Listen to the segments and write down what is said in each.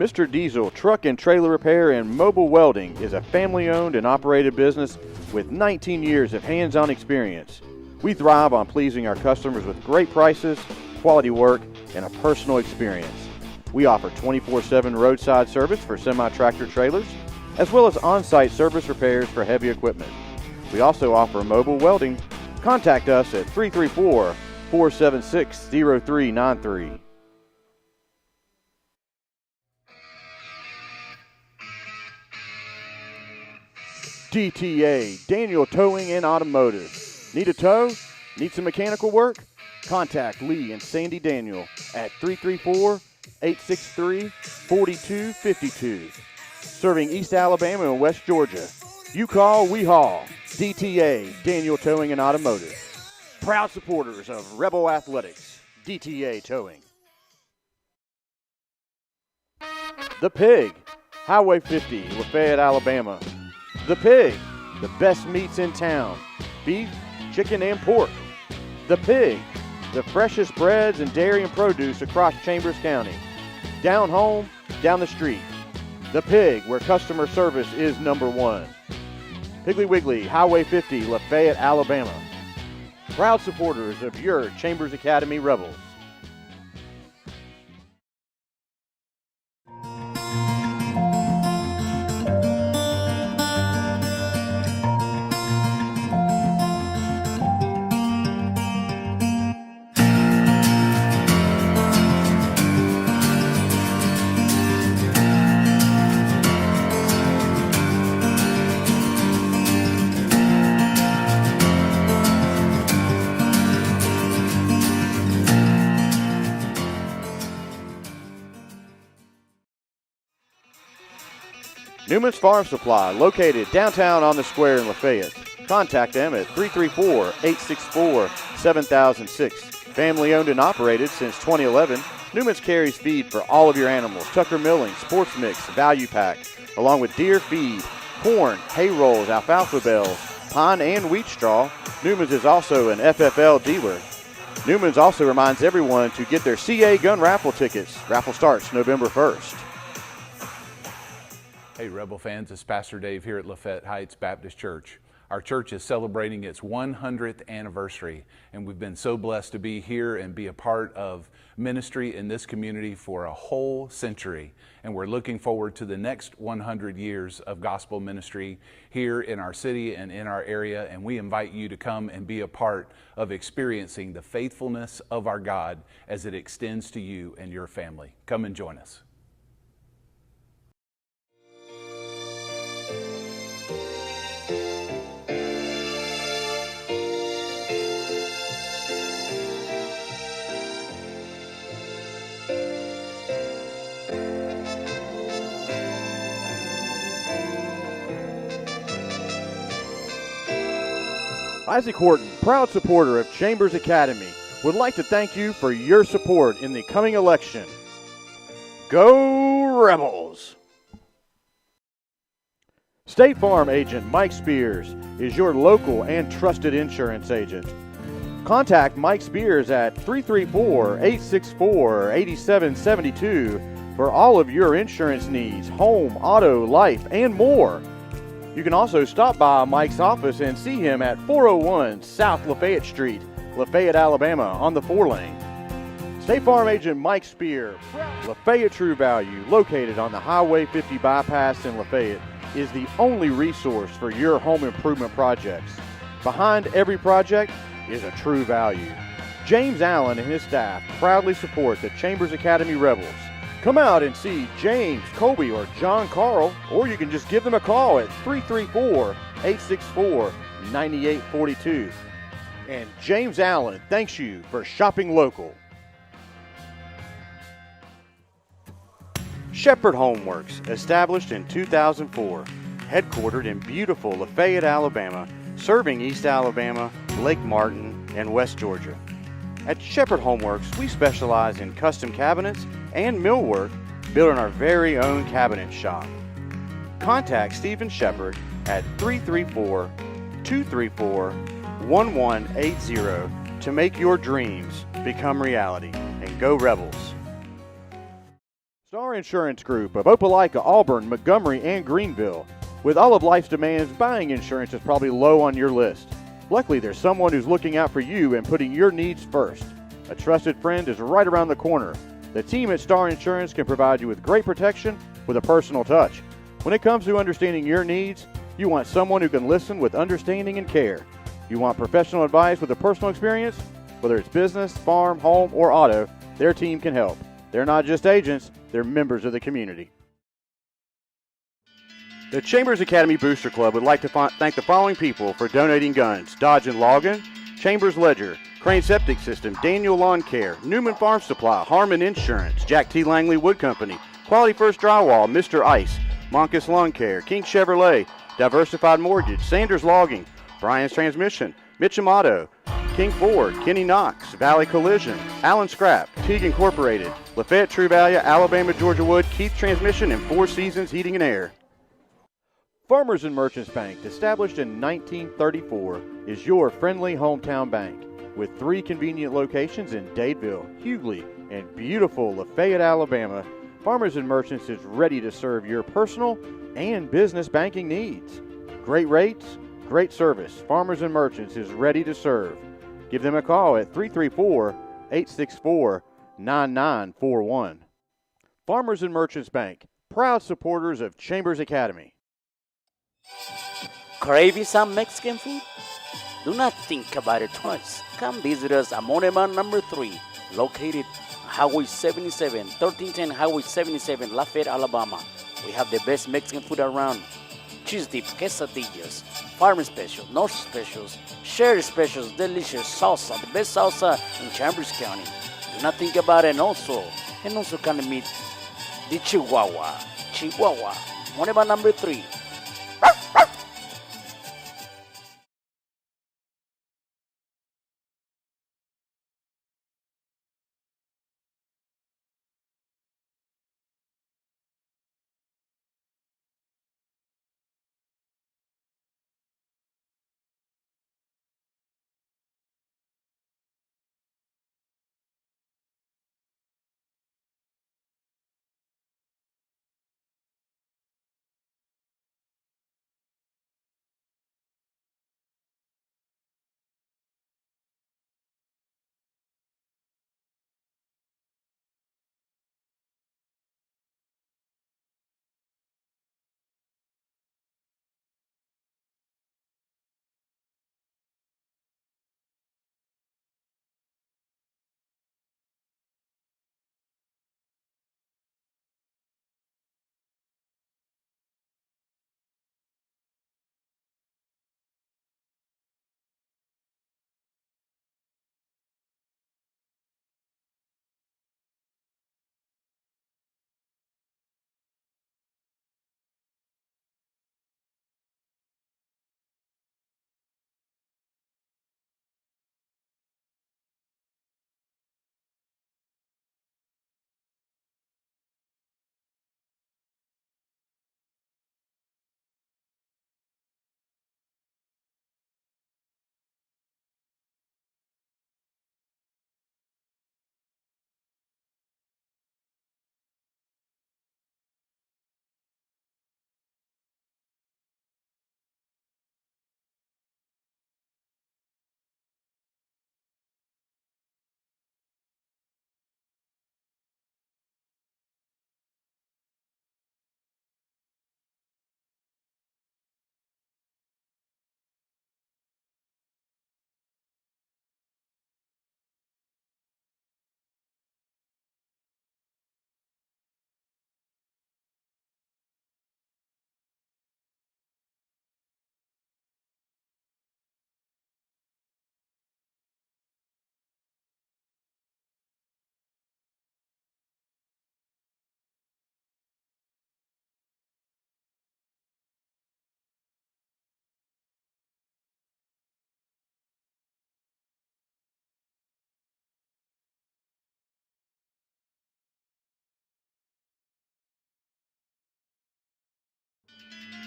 Mr. Diesel Truck and Trailer Repair and Mobile Welding is a family-owned and operated business with 19 years of hands-on experience. We thrive on pleasing our customers with great prices, quality work, and a personal experience. We offer 24/7 roadside service for semi-tractor trailers, as well as on-site service repairs for heavy equipment. We also offer mobile welding. Contact us at 334-476-0393. DTA, Daniel Towing and Automotive. Need a tow? Need some mechanical work? Contact Lee and Sandy Daniel at 334-863-4252. Serving East Alabama and West Georgia. You call, we haul. DTA, Daniel Towing and Automotive. Proud supporters of Rebel Athletics. DTA Towing. The Pig, Highway 50, Lafayette, Alabama. The Pig, the best meats in town. Beef, chicken, and pork. The Pig, the freshest breads and dairy and produce across Chambers County. Down home, down the street. The Pig, where customer service is number one. Piggly Wiggly, Highway 50, Lafayette, Alabama. Proud supporters of your Chambers Academy Rebels. Newman's Farm Supply, located downtown on the square in Lafayette. Contact them at 334-864-7006. Family owned and operated since 2011, Newman's carries feed for all of your animals. Tucker Milling, Sports Mix, Value Pack, along with deer feed, corn, hay rolls, alfalfa bales, pine and wheat straw. Newman's is also an FFL dealer. Newman's also reminds everyone to get their CA gun raffle tickets. Raffle starts November 1st. Hey Rebel fans, it's Pastor Dave here at Lafayette Heights Baptist Church. Our church is celebrating its 100th anniversary, and we've been so blessed to be here and be a part of ministry in this community for a whole century. And we're looking forward to the next 100 years of gospel ministry here in our city and in our area. And we invite you to come and be a part of experiencing the faithfulness of our God as it extends to you and your family. Come and join us. Isaac Horton, proud supporter of Chambers Academy, would like to thank you for your support in the coming election. Go Rebels! State Farm agent Mike Spears is your local and trusted insurance agent. Contact Mike Spears at 334-864-8772 for all of your insurance needs, home, auto, life, and more. You can also stop by Mike's office and see him at 401 South Lafayette Street, Lafayette, Alabama, on the 4-lane. State Farm agent Mike Spear, Lafayette True Value, located on the Highway 50 bypass in Lafayette, is the only resource for your home improvement projects. Behind every project is a True Value. James Allen and his staff proudly support the Chambers Academy Rebels. Come out and see James, Colby, or John Carl, or you can just give them a call at 334-864-9842. And James Allen thanks you for shopping local. Shepherd Homeworks, established in 2004, headquartered in beautiful Lafayette, Alabama, serving East Alabama, Lake Martin, and West Georgia. At Shepherd Homeworks, we specialize in custom cabinets and millwork built in our very own cabinet shop. Contact Stephen Shepherd at 334-234-1180 to make your dreams become reality. And go Rebels! Starring Star Insurance Group of Opelika, Auburn, Montgomery, and Greenville. With all of life's demands, buying insurance is probably low on your list. Luckily, there's someone who's looking out for you and putting your needs first. A trusted friend is right around the corner. The team at Star Insurance can provide you with great protection with a personal touch. When it comes to understanding your needs, you want someone who can listen with understanding and care. You want professional advice with a personal experience? Whether it's business, farm, home, or auto, their team can help. They're not just agents, they're members of the community. The Chambers Academy Booster Club would like to thank the following people for donating guns: Dodge and Logan, Chambers Ledger, Crane Septic System, Daniel Lawn Care, Newman Farm Supply, Harmon Insurance, Jack T. Langley Wood Company, Quality First Drywall, Mr. Ice, Monkus Lawn Care, King Chevrolet, Diversified Mortgage, Sanders Logging, Brian's Transmission, Mitchum Auto, King Ford, Kenny Knox, Valley Collision, Allen Scrap, Teague Incorporated, Lafayette True Value, Alabama Georgia Wood, Keith Transmission, and Four Seasons Heating and Air. Farmers and Merchants Bank, established in 1934, is your friendly hometown bank. With 3 convenient locations in Dadeville, Hughley, and beautiful Lafayette, Alabama, Farmers and Merchants is ready to serve your personal and business banking needs. Great rates, great service. Farmers and Merchants is ready to serve. Give them a call at 334-864-9941. Farmers and Merchants Bank, proud supporters of Chambers Academy. Craving some Mexican food? Do not think about it twice. Come visit us at Moneman number 3, located Highway 77, 1310 Highway 77, Lafayette, Alabama. We have the best Mexican food around. Cheese dip, quesadillas, farmer special, north specials, sherry specials, delicious salsa, the best salsa in Chambers County. Do not think about it, and also can meet the Chihuahua, Moneman number 3.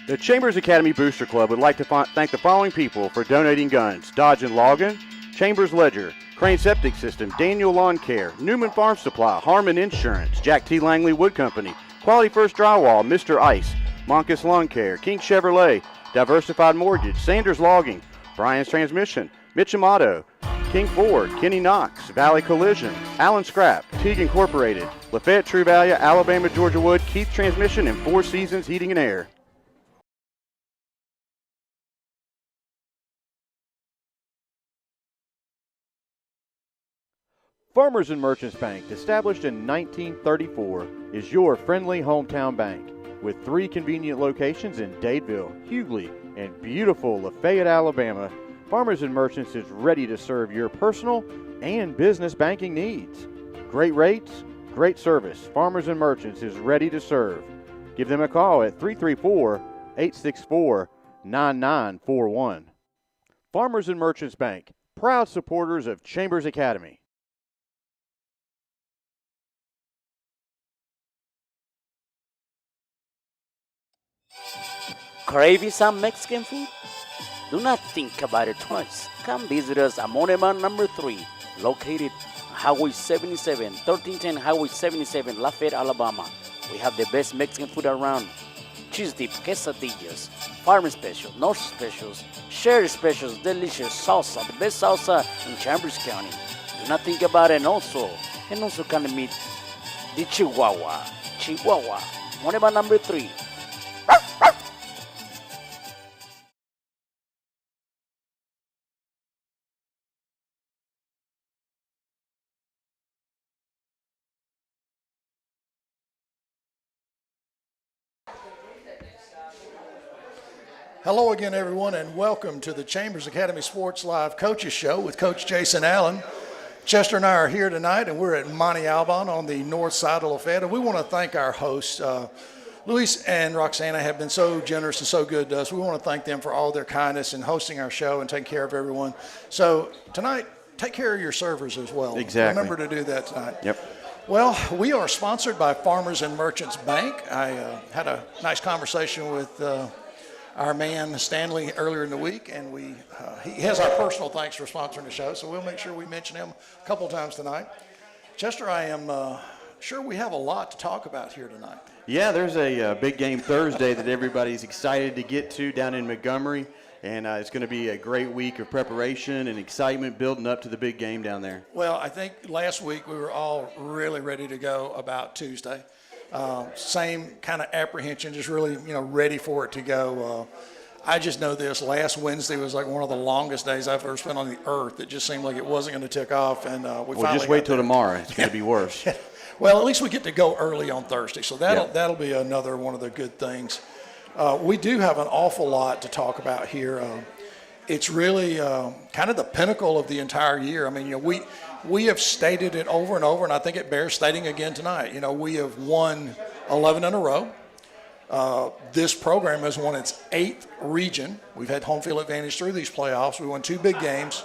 The Chambers Academy Booster Club would like to thank the following people for donating guns: Dodge and Logan, Chambers Ledger, Crane Septic System, Daniel Lawn Care, Newman Farm Supply, Harmon Insurance, Jack T. Langley Wood Company, Quality First Drywall, Mr. Ice, Monkus Lawn Care, King Chevrolet, Diversified Mortgage, Sanders Logging, Brian's Transmission, Mitchum Auto, King Ford, Kenny Knox, Valley Collision, Allen Scrap, Teague Incorporated, Lafayette True Value, Alabama Georgia Wood, Keith Transmission, and Four Seasons Heating and Air. Farmers and Merchants Bank, established in 1934, is your friendly hometown bank. With 3 convenient locations in Dadeville, Hughley, and beautiful Lafayette, Alabama, Farmers and Merchants is ready to serve your personal and business banking needs. Great rates, great service. Farmers and Merchants is ready to serve. Give them a call at 334-864-9941. Farmers and Merchants Bank, proud supporters of Chambers Academy. Craving some Mexican food? Do not think about it twice. Come visit us at Monument number 3, located Highway 77, 1310 Highway 77, Lafayette, Alabama. We have the best Mexican food around. Cheese dip, quesadillas, farm special, north specials, share specials, delicious salsa, the best salsa in Chambers County. Do not think about it also can meet the Chihuahua, Monument number 3. Hello again, everyone, and welcome to the Chambers Academy Sports Live Coaches Show with Coach Jason Allen. Chester and I are here tonight, and we're at Monte Alban on the north side of Lafayette. And we want to thank our hosts. Luis and Roxana have been so generous and so good to us. We want to thank them for all their kindness in hosting our show and taking care of everyone. So tonight, take care of your servers as well. Exactly. Remember to do that tonight. Yep. Well, we are sponsored by Farmers and Merchants Bank. I had a nice conversation with our man Stanley earlier in the week, and he has our personal thanks for sponsoring the show, so we'll make sure we mention him a couple times tonight. Chester, I am sure we have a lot to talk about here tonight. Yeah, there's a big game Thursday that everybody's excited to get to down in Montgomery, and it's going to be a great week of preparation and excitement building up to the big game down there. Well, I think last week we were all really ready to go about Tuesday. Same kind of apprehension, just really, ready for it to go. I just know this. Last Wednesday was like one of the longest days I've ever spent on the earth. It just seemed like it wasn't going to tick off, and we finally just wait till tomorrow. It's going to be worse. Well, at least we get to go early on Thursday, so that'll be another one of the good things. We do have an awful lot to talk about here. It's really kind of the pinnacle of the entire year. I mean, we have stated it over and over, and I think it bears stating again tonight. We have won 11 in a row. This program has won its 8th region. We've had home field advantage through these playoffs. We won 2 big games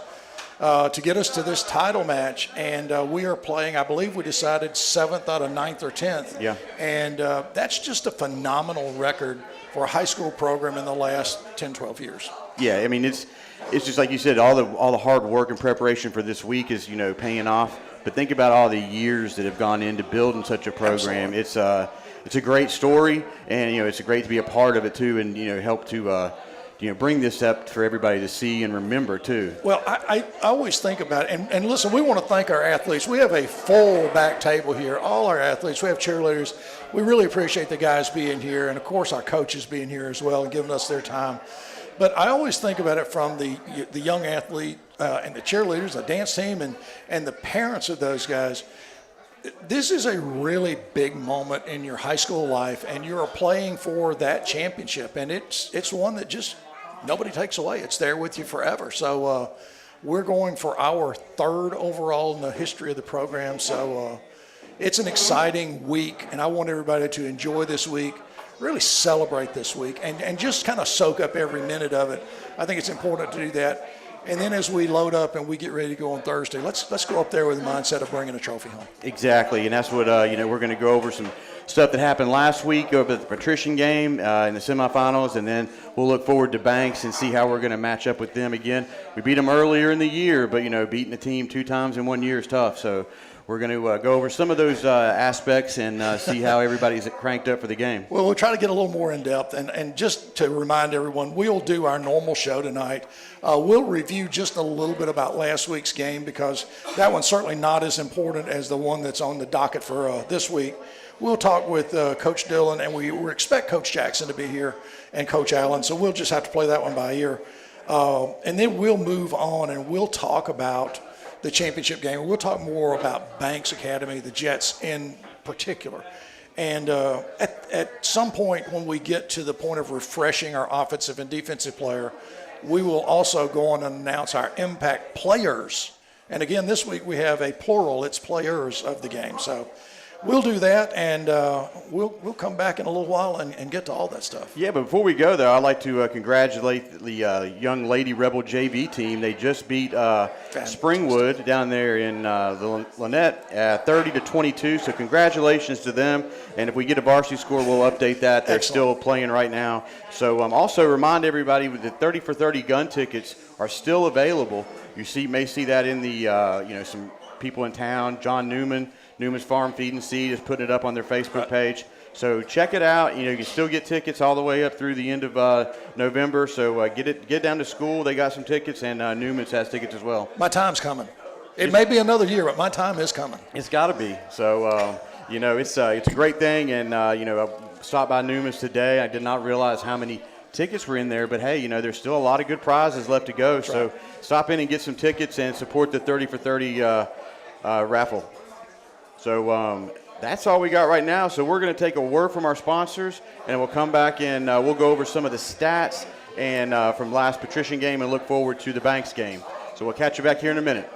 to get us to this title match, and we are playing, I believe we decided 7th out of 9th or 10th. Yeah. And that's just a phenomenal record for a high school program in the last 10, 12 years. Yeah, I mean, it's just like you said, all the hard work and preparation for this week is, paying off. But think about all the years that have gone into building such a program. Absolutely. It's a great story, and it's great to be a part of it too, and help to bring this up for everybody to see and remember too. Well, I always think about it, and listen, we want to thank our athletes. We have a full back table here, all our athletes. We have cheerleaders. We really appreciate the guys being here, and of course our coaches being here as well and giving us their time. But I always think about it from the young athlete and the cheerleaders, the dance team, and the parents of those guys. This is a really big moment in your high school life, and you're playing for that championship, and it's one that just nobody takes away. It's there with you forever. So we're going for our 3rd overall in the history of the program. So it's an exciting week, and I want everybody to enjoy this week, really celebrate this week, and just kind of soak up every minute of it. I think it's important to do that. And then as we load up and we get ready to go on Thursday, let's go up there with the mindset of bringing a trophy home. Exactly, and that's what we're going to go over some stuff that happened last week over the Patrician game in the semifinals, and then we'll look forward to Banks and see how we're going to match up with them again. We beat them earlier in the year, but beating a team 2 times in 1 year is tough. So we're going to go over some of those aspects and see how everybody's cranked up for the game. Well, we'll try to get a little more in depth, and just to remind everyone, we'll do our normal show tonight. We'll review just a little bit about last week's game because that one's certainly not as important as the one that's on the docket for this week. We'll talk with Coach Dillon, and we expect Coach Jackson to be here and Coach Allen, so we'll just have to play that one by ear. And then we'll move on, and we'll talk about the championship game. We'll talk more about Banks Academy, the Jets in particular. And at some point when we get to the point of refreshing our offensive and defensive player, we will also go on and announce our impact players. And again, this week we have a plural, it's players of the game. So we'll do that, and we'll come back in a little while and get to all that stuff. Yeah, but before we go, though, I'd like to congratulate the young Lady Rebel JV team. They just beat Springwood down there in the Lynette 30-22, so congratulations to them. And if we get a varsity score, we'll update that. They're still playing right now. So also remind everybody that 30 for 30 gun tickets are still available. You may see that in the, some people in town. John Newman's Farm Feed and Seed is putting it up on their Facebook page. So check it out. You can still get tickets all the way up through the end of November. So get down to school. They got some tickets, and Newman's has tickets as well. My time's coming. It may be another year, but my time is coming. It's got to be. So, it's a great thing. And, I stopped by Newman's today. I did not realize how many tickets were in there. But, hey, there's still a lot of good prizes left to go. That's so right. Stop in and get some tickets and support the 30 for 30 raffle. So that's all we got right now. So we're going to take a word from our sponsors, and we'll come back and we'll go over some of the stats and from last Patrician game and look forward to the Banks game. So we'll catch you back here in a minute.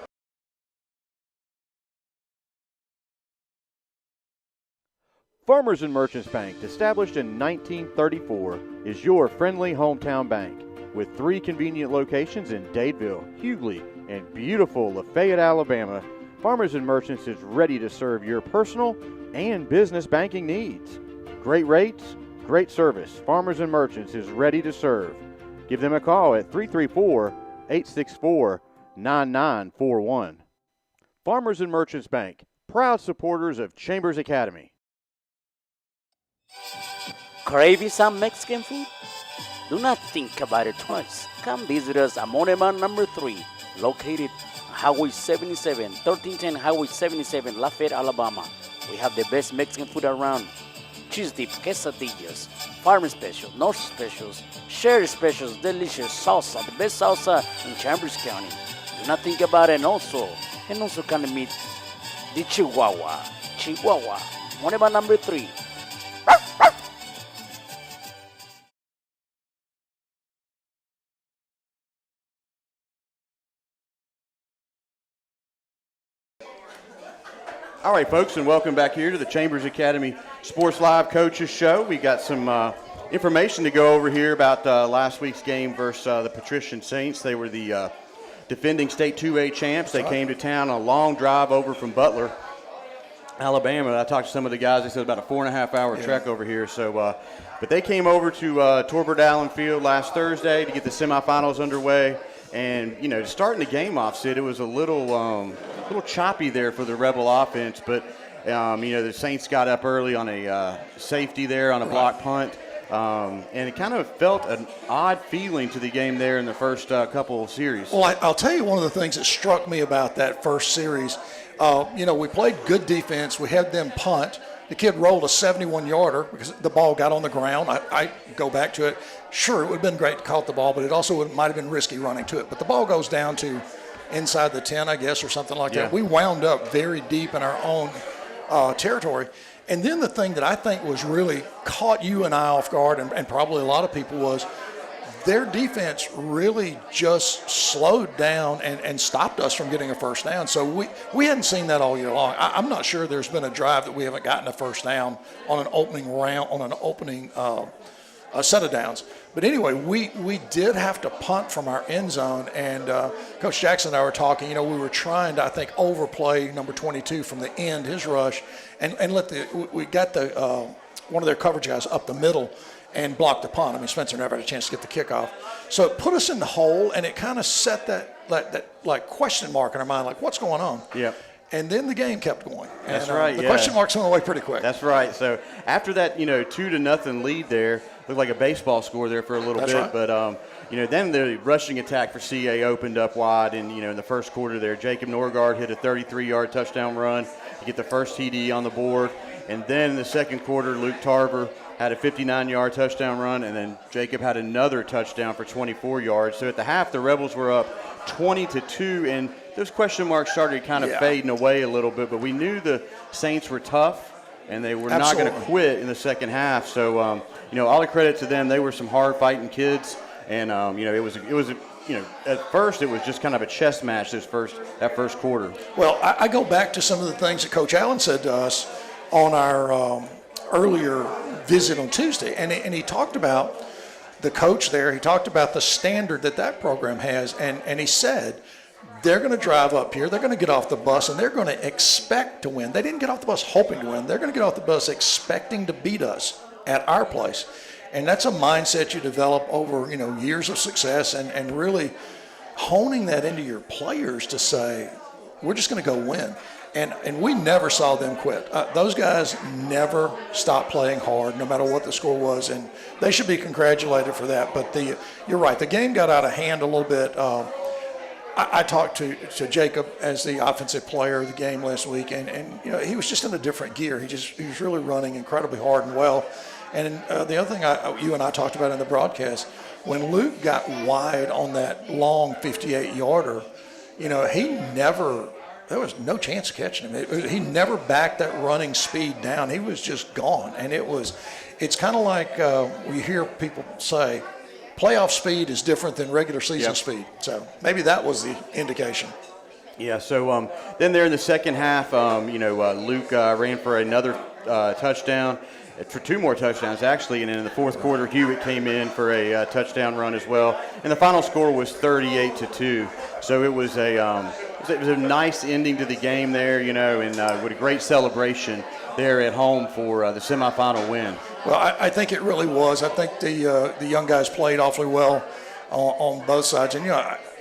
Farmers and Merchants Bank, established in 1934, is your friendly hometown bank with 3 convenient locations in Dadeville, Hughley, and beautiful Lafayette, Alabama. Farmers and Merchants is ready to serve your personal and business banking needs. Great rates, great service. Farmers and Merchants is ready to serve. Give them a call at 334-864-9941. Farmers and Merchants Bank, proud supporters of Chambers Academy. Craving some Mexican food? Do not think about it twice. Come visit us at Monument number 3, located Highway 77, 1310 Highway 77, Lafayette, Alabama. We have the best Mexican food around. Cheese dip, quesadillas, farm special, north specials, sherry specials, delicious salsa, the best salsa in Chambers County. Do not think about it. And also can meet the Chihuahua, Monument number 3. All right, folks, and welcome back here to the Chambers Academy Sports Live Coaches Show. We got some information to go over here about last week's game versus the Patrician Saints. They were the defending state 2A champs. They came to town on a long drive over from Butler, Alabama. I talked to some of the guys. They said about a 4.5-hour trek over here. So, but they came over to Torbert Allen Field last Thursday to get the semifinals underway. And, starting the game off, Sid, it was a little choppy there for the Rebel offense. But, the Saints got up early on a safety there on a block punt. And it kind of felt an odd feeling to the game there in the first couple of series. Well, I'll tell you one of the things that struck me about that first series. We played good defense. We had them punt. The kid rolled a 71-yarder because the ball got on the ground. I go back to it. Sure, it would have been great to caught the ball, but it also might have been risky running to it. But the ball goes down to inside the 10, I guess, or something like that. We wound up very deep in our own territory. And then the thing that I think was really caught you and I off guard, and probably a lot of people, was their defense really just slowed down and stopped us from getting a first down. So we hadn't seen that all year long. I'm not sure there's been a drive that we haven't gotten a first down on an opening round, on an opening set of downs. But anyway, we did have to punt from our end zone, and Coach Jackson and I were talking. You know, we were trying to, I think, overplay number 22 from the end, his rush, and we got the one of their coverage guys up the middle and blocked the punt. I mean, Spencer never had a chance to get the kickoff, so it put us in the hole, and it kind of set that like question mark in our mind, like what's going on? Yeah. And then the game kept going. And, That's right. The yeah. question marks went away pretty quick. That's right. So after that, 2-0 lead there, looked like a baseball score there for a little That's bit. right. But then the rushing attack for CA opened up wide, and in the first quarter there, Jacob Norgard hit a 33-yard touchdown run to get the first TD on the board. And then in the second quarter, Luke Tarver had a 59-yard touchdown run, and then Jacob had another touchdown for 24 yards. So at the half, the Rebels were up 20-2, and those question marks started kind of fading away a little bit. But we knew the Saints were tough, and they were not going to quit in the second half. So all the credit to them. They were some hard-fighting kids, and it was at first it was just kind of a chess match that first quarter. Well, I go back to some of the things that Coach Allen said to us on our earlier visit on Tuesday, and he talked about the coach there. He talked about the standard that program has, and he said they're going to drive up here, they're going to get off the bus, and they're going to expect to win. They didn't get off the bus hoping to win. They're going to get off the bus expecting to beat us at our place. And that's a mindset you develop over years of success, and really honing that into your players to say, we're just going to go win. And we never saw them quit. Those guys never stopped playing hard, no matter what the score was, and they should be congratulated for that. But you're right, the game got out of hand a little bit. I talked to Jacob as the offensive player of the game last week, and he was just in a different gear. He was really running incredibly hard and well. And the other thing you and I talked about in the broadcast, when Luke got wide on that long 58-yarder, there was no chance of catching him. He never backed that running speed down. He was just gone. And it's kind of like we hear people say, playoff speed is different than regular season speed. So maybe that was the indication. Yeah, so then there in the second half, Luke ran for another touchdown, for two more touchdowns actually, and then in the fourth quarter, Hewitt came in for a touchdown run as well. And the final score was 38-2. So it was a nice ending to the game there, and with a great celebration there at home for the semifinal win. Well, I think it really was. I think the young guys played awfully well on both sides. And,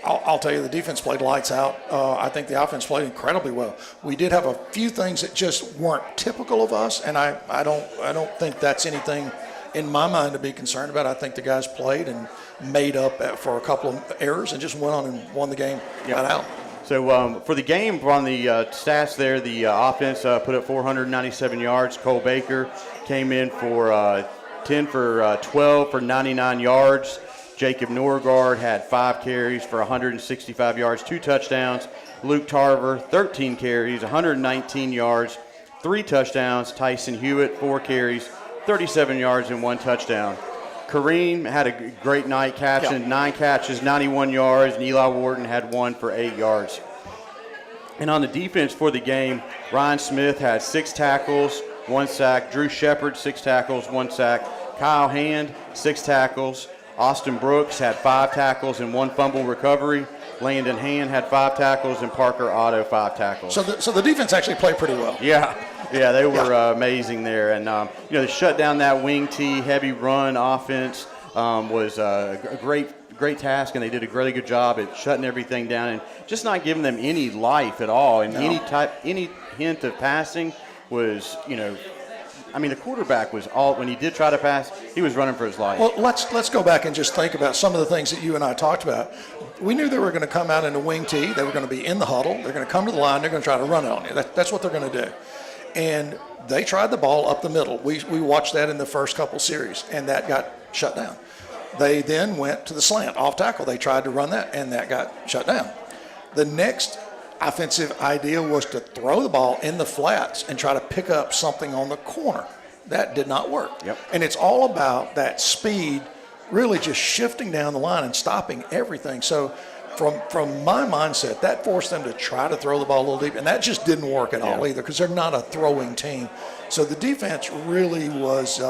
I'll tell you, the defense played lights out. I think the offense played incredibly well. We did have a few things that just weren't typical of us, and I don't think that's anything in my mind to be concerned about. I think the guys played and made up for a couple of errors and just went on and won the game right out. So for the game, on the stats there, the offense put up 497 yards. Cole Baker came in for 10 for 12 for 99 yards. Jacob Norgard had 5 carries for 165 yards, 2 touchdowns. Luke Tarver, 13 carries, 119 yards, 3 touchdowns. Tyson Hewitt, 4 carries, 37 yards, and 1 touchdown. Kareem had a great night catching, 9 catches, 91 yards, and Eli Wharton had 1 for 8 yards. And on the defense for the game, Ryan Smith had 6 tackles, 1 sack. Drew Shepard, 6 tackles, 1 sack. Kyle Hand, 6 tackles. Austin Brooks had 5 tackles and 1 fumble recovery. Landon Hand had 5 tackles, and Parker Otto 5 tackles. So the defense actually played pretty well. Yeah, they were amazing there. And, to shut down that wing T, heavy run offense was a great task, and they did a really good job at shutting everything down and just not giving them any life at all. And any hint of passing was, the quarterback was when he did try to pass, he was running for his life. Well, let's go back and just think about some of the things that you and I talked about. We knew they were going to come out in the wing tee. They were going to be in the huddle. They're going to come to the line. They're going to try to run it on you. That's what they're going to do. And they tried the ball up the middle. We watched that in the first couple series, and that got shut down. They then went to the slant, off tackle. They tried to run that, and that got shut down. The next offensive idea was to throw the ball in the flats and try to pick up something on the corner. That did not work. Yep. And it's all about that speed, really just shifting down the line and stopping everything. So from my mindset, that forced them to try to throw the ball a little deep, and that just didn't work at all either, because they're not a throwing team. So the defense really was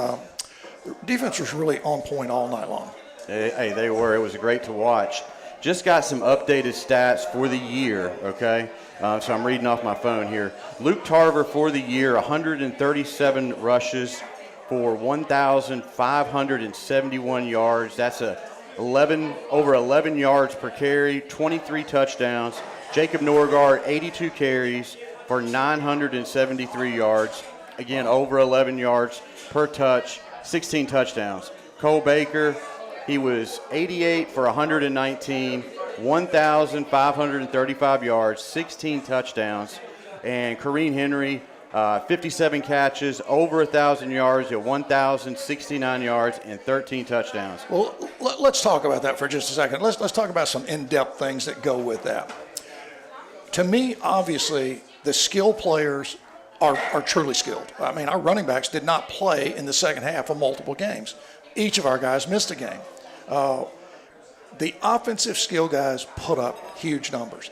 really on point all night long. Hey, they were. It was great to watch. Just got some updated stats for the year, okay? So I'm reading off my phone here. Luke Tarver for the year, 137 rushes for 1,571 yards. That's over 11 yards per carry, 23 touchdowns. Jacob Norgard, 82 carries for 973 yards. Again, over 11 yards per touch, 16 touchdowns. Cole Baker, he was 88 for 119, 1,535 yards, 16 touchdowns. And Kareem Henry, 57 catches, over 1,000 yards, 1,069 yards, and 13 touchdowns. Well, let's talk about that for just a second. Let's talk about some in-depth things that go with that. To me, obviously, the skill players are truly skilled. I mean, our running backs did not play in the second half of multiple games. Each of our guys missed a game. The offensive skill guys put up huge numbers.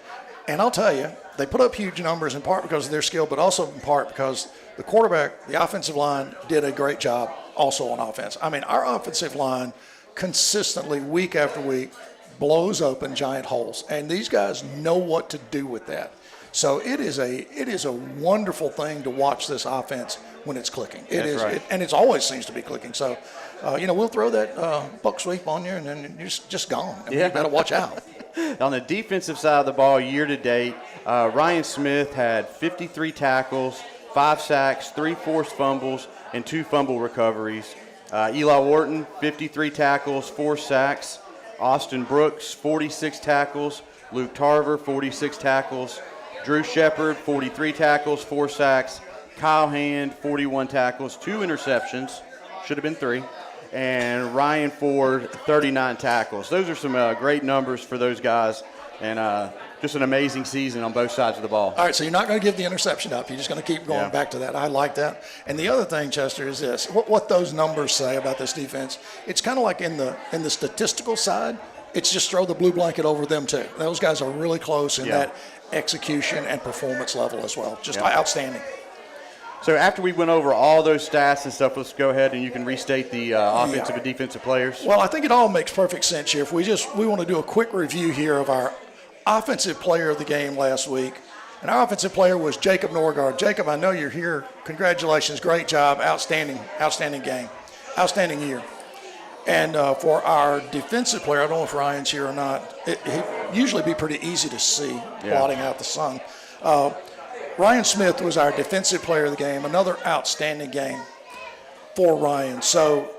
And I'll tell you, they put up huge numbers in part because of their skill, but also in part because the quarterback, the offensive line, did a great job also on offense. I mean, our offensive line consistently, week after week, blows open giant holes. And these guys know what to do with that. So it is a wonderful thing to watch this offense when it's clicking. And it always seems to be clicking. So, we'll throw that buck sweep on you, and then you're just gone. I mean, you better watch out. On the defensive side of the ball, year to date, Ryan Smith had 53 tackles, 5 sacks, 3 forced fumbles, and 2 fumble recoveries. Eli Wharton, 53 tackles, 4 sacks. Austin Brooks, 46 tackles. Luke Tarver, 46 tackles. Drew Shepard, 43 tackles, 4 sacks. Kyle Hand, 41 tackles, 2 interceptions. Should have been 3. And Ryan Ford, 39 tackles. Those are some great numbers for those guys, and just an amazing season on both sides of the ball. All right, so you're not going to give the interception up. You're just going to keep going back to that. I like that. And the other thing, Chester, is this. What those numbers say about this defense, it's kind of like in the statistical side, it's just throw the blue blanket over them too. Those guys are really close in that execution and performance level as well. Just outstanding. So after we went over all those stats and stuff, let's go ahead and you can restate the offensive and defensive players. Well, I think it all makes perfect sense here. If we want to do a quick review here of our offensive player of the game last week. And our offensive player was Jacob Norgard. Jacob, I know you're here. Congratulations. Great job. Outstanding game. Outstanding year. And for our defensive player, I don't know if Ryan's here or not. He'd usually be pretty easy to see blotting out the sun. Ryan Smith was our defensive player of the game, another outstanding game for Ryan. So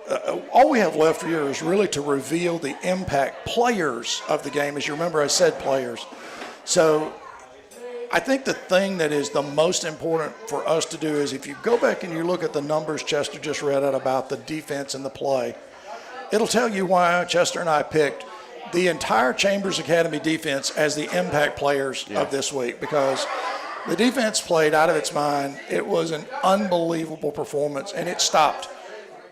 all we have left here is really to reveal the impact players of the game. As you remember, I said players. So I think the thing that is the most important for us to do is if you go back and you look at the numbers Chester just read out about the defense and the play, it'll tell you why Chester and I picked the entire Chambers Academy defense as the impact players of this week, because the defense played out of its mind. It was an unbelievable performance, and it stopped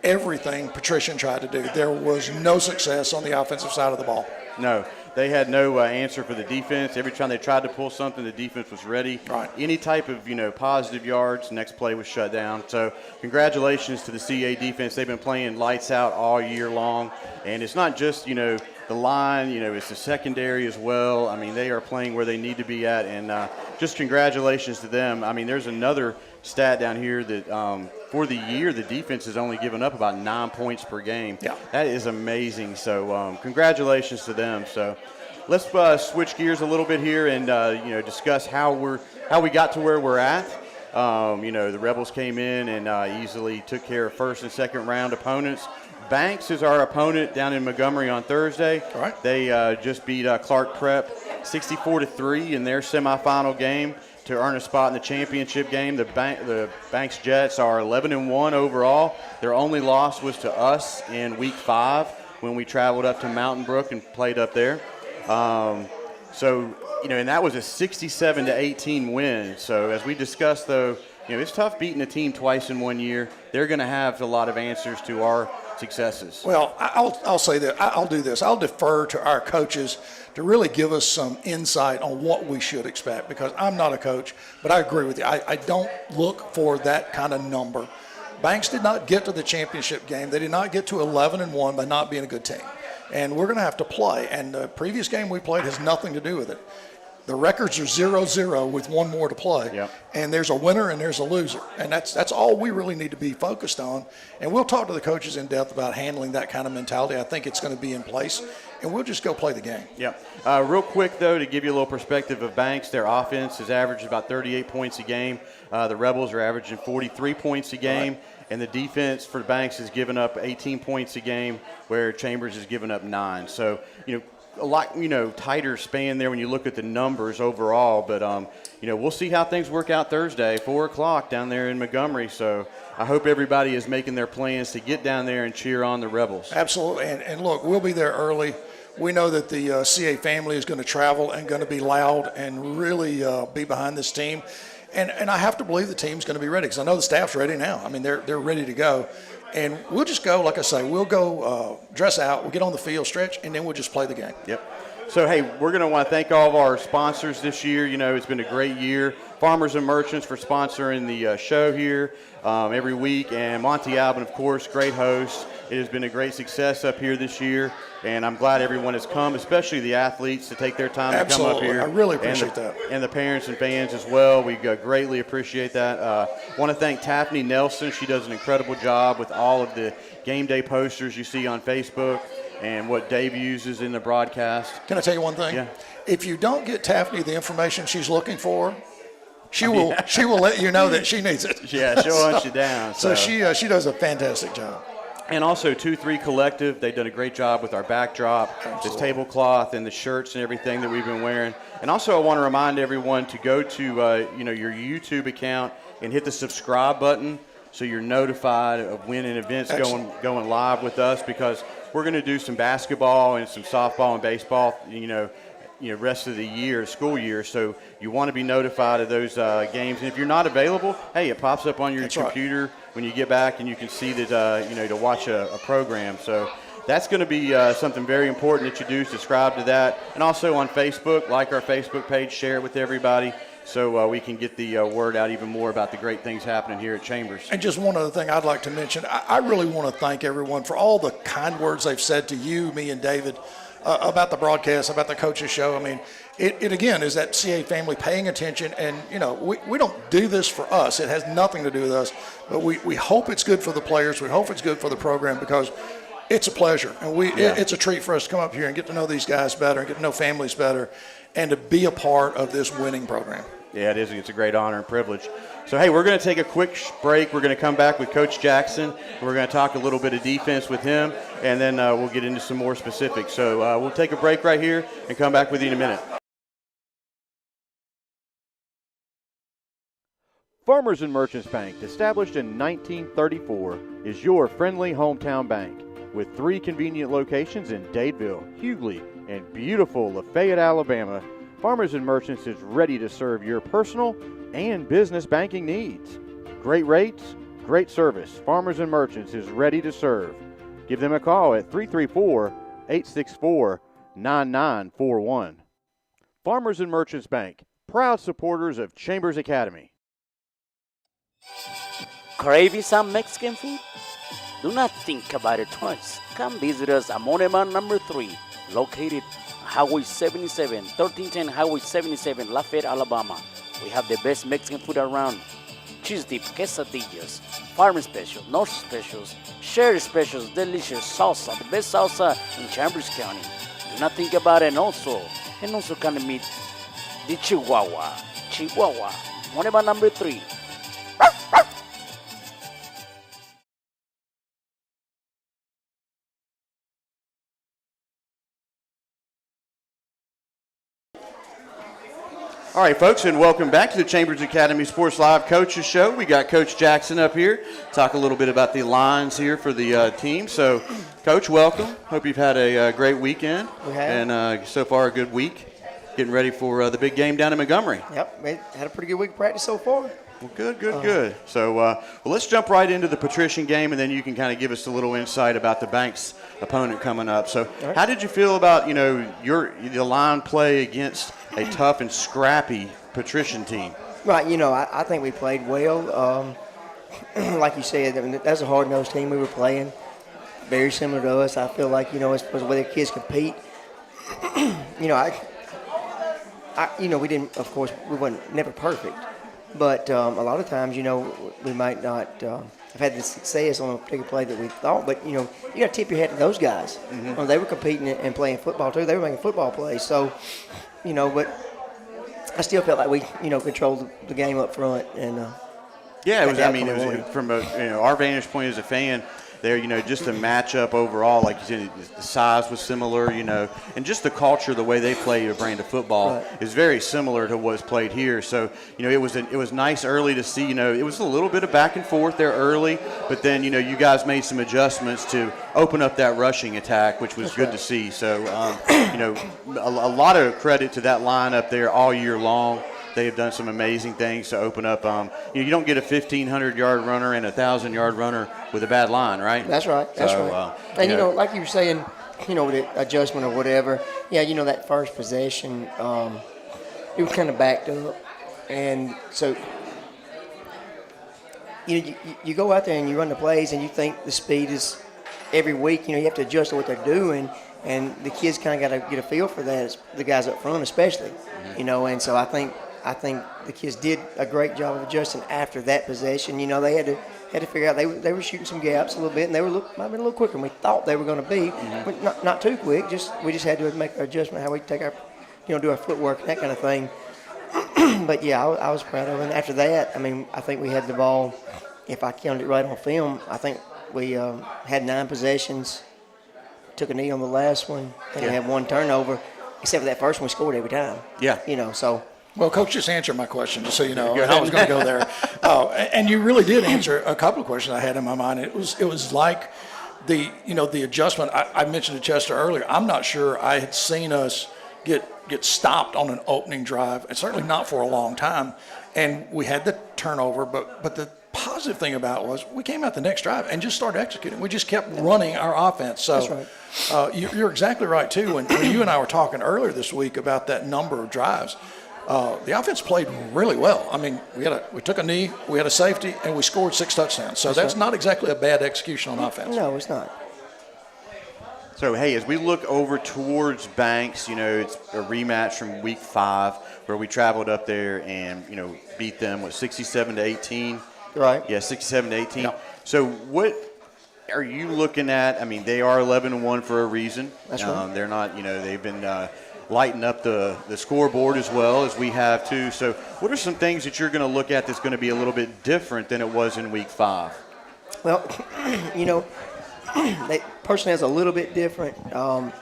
everything Patrician tried to do. There was no success on the offensive side of the ball. No, they had no answer for the defense. Every time they tried to pull something, the defense was ready. Right. Any type of, positive yards, next play was shut down. So congratulations to the CA defense. They've been playing lights out all year long. And it's not just, the line, it's the secondary as well. I mean, they are playing where they need to be at. And just congratulations to them. I mean, there's another stat down here that for the year, the defense has only given up about 9 points per game. Yeah. That is amazing. So congratulations to them. So let's switch gears a little bit here and discuss how we got to where we're at. The Rebels came in and easily took care of first and second round opponents. Banks is our opponent down in Montgomery on Thursday. All right. They just beat Clark Prep 64-3 in their semifinal game to earn a spot in the championship game. The Banks Jets are 11-1 overall. Their only loss was to us in week 5 when we traveled up to Mountain Brook and played up there. And that was a 67-18 win. So as we discussed, though, it's tough beating a team twice in 1 year. They're going to have a lot of answers to our successes. Well, I'll say that. I'll do this. I'll defer to our coaches to really give us some insight on what we should expect, because I'm not a coach, but I agree with you. I don't look for that kind of number. Banks did not get to the championship game. They did not get to 11-1 by not being a good team. and we're going to have to play. And the previous game we played has nothing to do with it. The records are 0-0 with one more to play. Yep. And there's a winner and there's a loser. And that's all we really need to be focused on. And we'll talk to the coaches in depth about handling that kind of mentality. I think it's going to be in place. And we'll just go play the game. Yep. Real quick, though, to give you a little perspective of Banks, their offense is averaging about 38 points a game. The Rebels are averaging 43 points a game. Right. And the defense for Banks is giving up 18 points a game, where Chambers is giving up 9. So, a lot, tighter span there when you look at the numbers overall. But, we'll see how things work out Thursday, 4 o'clock down there in Montgomery. So I hope everybody is making their plans to get down there and cheer on the Rebels. Absolutely. And look, we'll be there early. We know that the CA family is going to travel and going to be loud and really be behind this team. And I have to believe the team's going to be ready, because I know the staff's ready now. I mean, they're ready to go. And we'll just go, like I say, we'll go dress out, we'll get on the field, stretch, and then we'll just play the game. Yep. So, hey, we're going to want to thank all of our sponsors this year. It's been a great year. Farmers and Merchants for sponsoring the show here every week. And Monty Alvin, of course, great host. It has been a great success up here this year. And I'm glad everyone has come, especially the athletes, to take their time to come up here. I really appreciate that. And the parents and fans as well. We greatly appreciate that. Want to thank Taffany Nelson. She does an incredible job with all of the game day posters you see on Facebook and what Dave uses in the broadcast. Can I tell you one thing? Yeah. If you don't get Taffany the information she's looking for, she will let you know that she needs it. Yeah, she'll hunt you down. So she does a fantastic job. And also 2-3 Collective, they've done a great job with our backdrop, this tablecloth, and the shirts and everything that we've been wearing. And also I want to remind everyone to go to your YouTube account and hit the subscribe button so you're notified of when an event's going live with us, because we're going to do some basketball and some softball and baseball, rest of the year, school year. So you want to be notified of those games. And if you're not available, hey, it pops up on your computer when you get back, and you can see that, to watch a program. So that's going to be something very important that you do. Subscribe to that. And also on Facebook, like our Facebook page, share it with everybody, so we can get the word out even more about the great things happening here at Chambers. And just one other thing I'd like to mention, I really want to thank everyone for all the kind words they've said to you, me, and David about the broadcast, about the coaches show. I mean, it again is that CA family paying attention, and we don't do this for us. It has nothing to do with us, but we hope it's good for the players. We hope it's good for the program, because it's a pleasure, and it's a treat for us to come up here and get to know these guys better and get to know families better, and to be a part of this winning program. Yeah, it is. It's a great honor and privilege. So, hey, we're going to take a quick break. We're going to come back with Coach Jackson. We're going to talk a little bit of defense with him, and then we'll get into some more specifics. So we'll take a break right here and come back with you in a minute. Farmers and Merchants Bank, established in 1934, is your friendly hometown bank with 3 convenient locations in Dadeville, Hughley, and beautiful Lafayette, Alabama. Farmers and Merchants is ready to serve your personal and business banking needs. Great rates, great service. Farmers and Merchants is ready to serve. Give them a call at 334-864-9941. Farmers and Merchants Bank, proud supporters of Chambers Academy. Craving some Mexican food? Do not think about it twice. Come visit us at Moneman number 3, located Highway 77, 1310 Highway 77, Lafayette, Alabama. We have the best Mexican food around. Cheese dip, quesadillas, farm specials, north specials, sherry specials, delicious salsa, the best salsa in Chambers County. Do not think about it. And also can meet the Chihuahua, Moneman number 3. All right, folks, and welcome back to the Chambers Academy Sports Live Coaches Show. We got Coach Jackson up here, talk a little bit about the lines here for the team. So, Coach, welcome. Hope you've had a great weekend. We have. And so far a good week. Getting ready for the big game down in Montgomery. Yep, we had a pretty good week of practice so far. Well, good. So, well, let's jump right into the Patrician game, and then you can kind of give us a little insight about the Banks opponent coming up. So, right. How did you feel about, the line play against a tough and scrappy Patrician team? Right, I think we played well. Like you said, I mean, that's a hard-nosed team we were playing. very similar to us. I feel like, as far as the way the kids compete, we didn't, of course, we weren't never perfect. But a lot of times, we might not have had the success on a particular play that we thought. But, you got to tip your hat to those guys. They were competing and playing football, too. They were making football plays. So, but I still felt like we, controlled the game up front. And yeah, it was from our vantage point as a fan there, just the matchup overall, like you said, the size was similar, and just the culture, the way they play a brand of football is very similar to what's played here. So, it was nice early to see, it was a little bit of back and forth there early, but then, you guys made some adjustments to open up that rushing attack, which was good to see. So, a lot of credit to that line up there all year long. They have done some amazing things to open up. You don't get a 1,500-yard runner and a 1,000-yard runner with a bad line, right? That's right. That's right. And, like you were saying, with the adjustment or whatever, that first possession, it was kind of backed up. And so, you go out there and you run the plays and you think the speed is every week, you have to adjust to what they're doing. And the kids kind of got to get a feel for that, the guys up front especially, and so I think the kids did a great job of adjusting after that possession. They had to figure out they were shooting some gaps a little bit, and they might have been a little quicker than we thought they were going to be, but not too quick. We just had to make our adjustment, how we take our, do our footwork and that kind of thing. But yeah, I was proud of it. And after that, I think we had the ball. If I counted it right on film, I think we had 9 possessions. Took a knee on the last one. I think we had 1 turnover. Except for that first one, we scored every time. Yeah. So. Well, Coach just answered my question, just so you know. I was going to go there. And you really did answer a couple of questions I had in my mind. It was like the adjustment. I mentioned to Chester earlier. I'm not sure I had seen us get stopped on an opening drive, and certainly not for a long time. And we had the turnover, but the positive thing about it was we came out the next drive and just started executing. We just kept running our offense. So that's right. You're exactly right, too. When you and I were talking earlier this week about that number of drives, the offense played really well. We took a knee, we had a safety, and we scored 6 touchdowns. So that's not exactly a bad execution on offense. No, it's not. So, hey, as we look over towards Banks, it's a rematch from Week 5 where we traveled up there and, beat them, 67-18? Right. Yeah, 67-18. Yeah. So what are you looking at? They are 11-1 for a reason. That's right. They're not, they've been lighting up the scoreboard as well as we have too. So what are some things that you're going to look at that's going to be a little bit different than it was in Week 5? Well, they personnel is a little bit different. There's going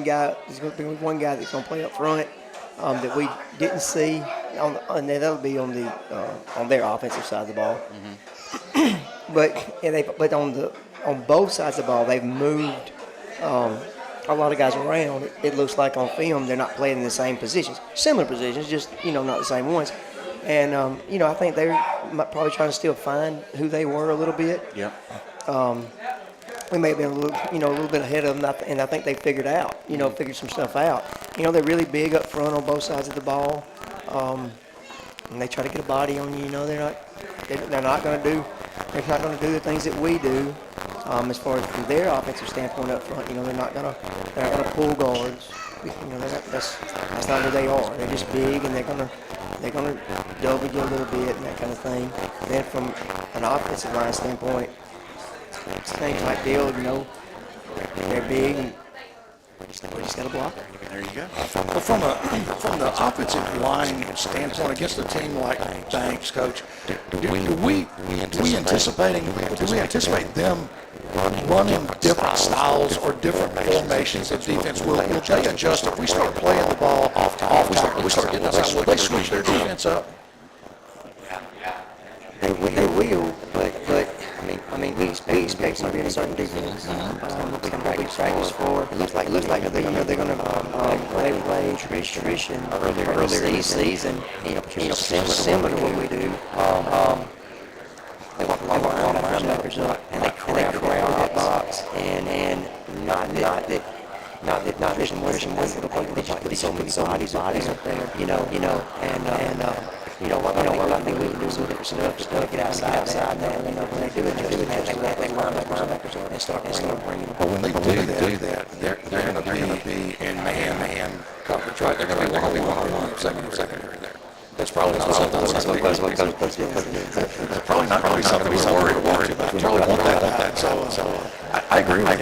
to be one guy that's going to play up front that we didn't see, and that'll be on their offensive side of the ball. Mm-hmm. But on both sides of the ball, they've moved a lot of guys around. It looks like on film they're not playing in the same positions, similar positions, just not the same ones. And I think they're probably trying to still find who they were a little bit. Yeah. We may have been a little bit ahead of them, and I think they figured some stuff out. They're really big up front on both sides of the ball, and they try to get a body on you. They're not going to do the things that we do. As far as from their offensive standpoint up front, they're not going to pull guards. That's not who they are. They're just big, and they're going to double you a little bit and that kind of thing. And then from an offensive line standpoint, same type deal, they're big, and we just got to block. There you go. But from the offensive line standpoint, against a team like Banks, Coach, do we anticipate them running different styles or different formations of defense? Will they adjust if we start playing the ball off target? We start getting outside. Will they switch their defense up? They will, but we expect some in certain defense. We practice for. It looks like they're gonna play tradition earlier this season. Similar to what we do. They walk along our linebackers up, and they crowd that box, and not that there's more than one little play. They just put so many bodies up there, and I think we can do some different stuff to get outside that. When they do it, they linebackers and start bringing them. But when they do that, they're going to be in man coverage, right? They're going to be one-on-one, secondary there. That's probably not something that's probably not going to be something we're worried about. You really want that. So I agree. I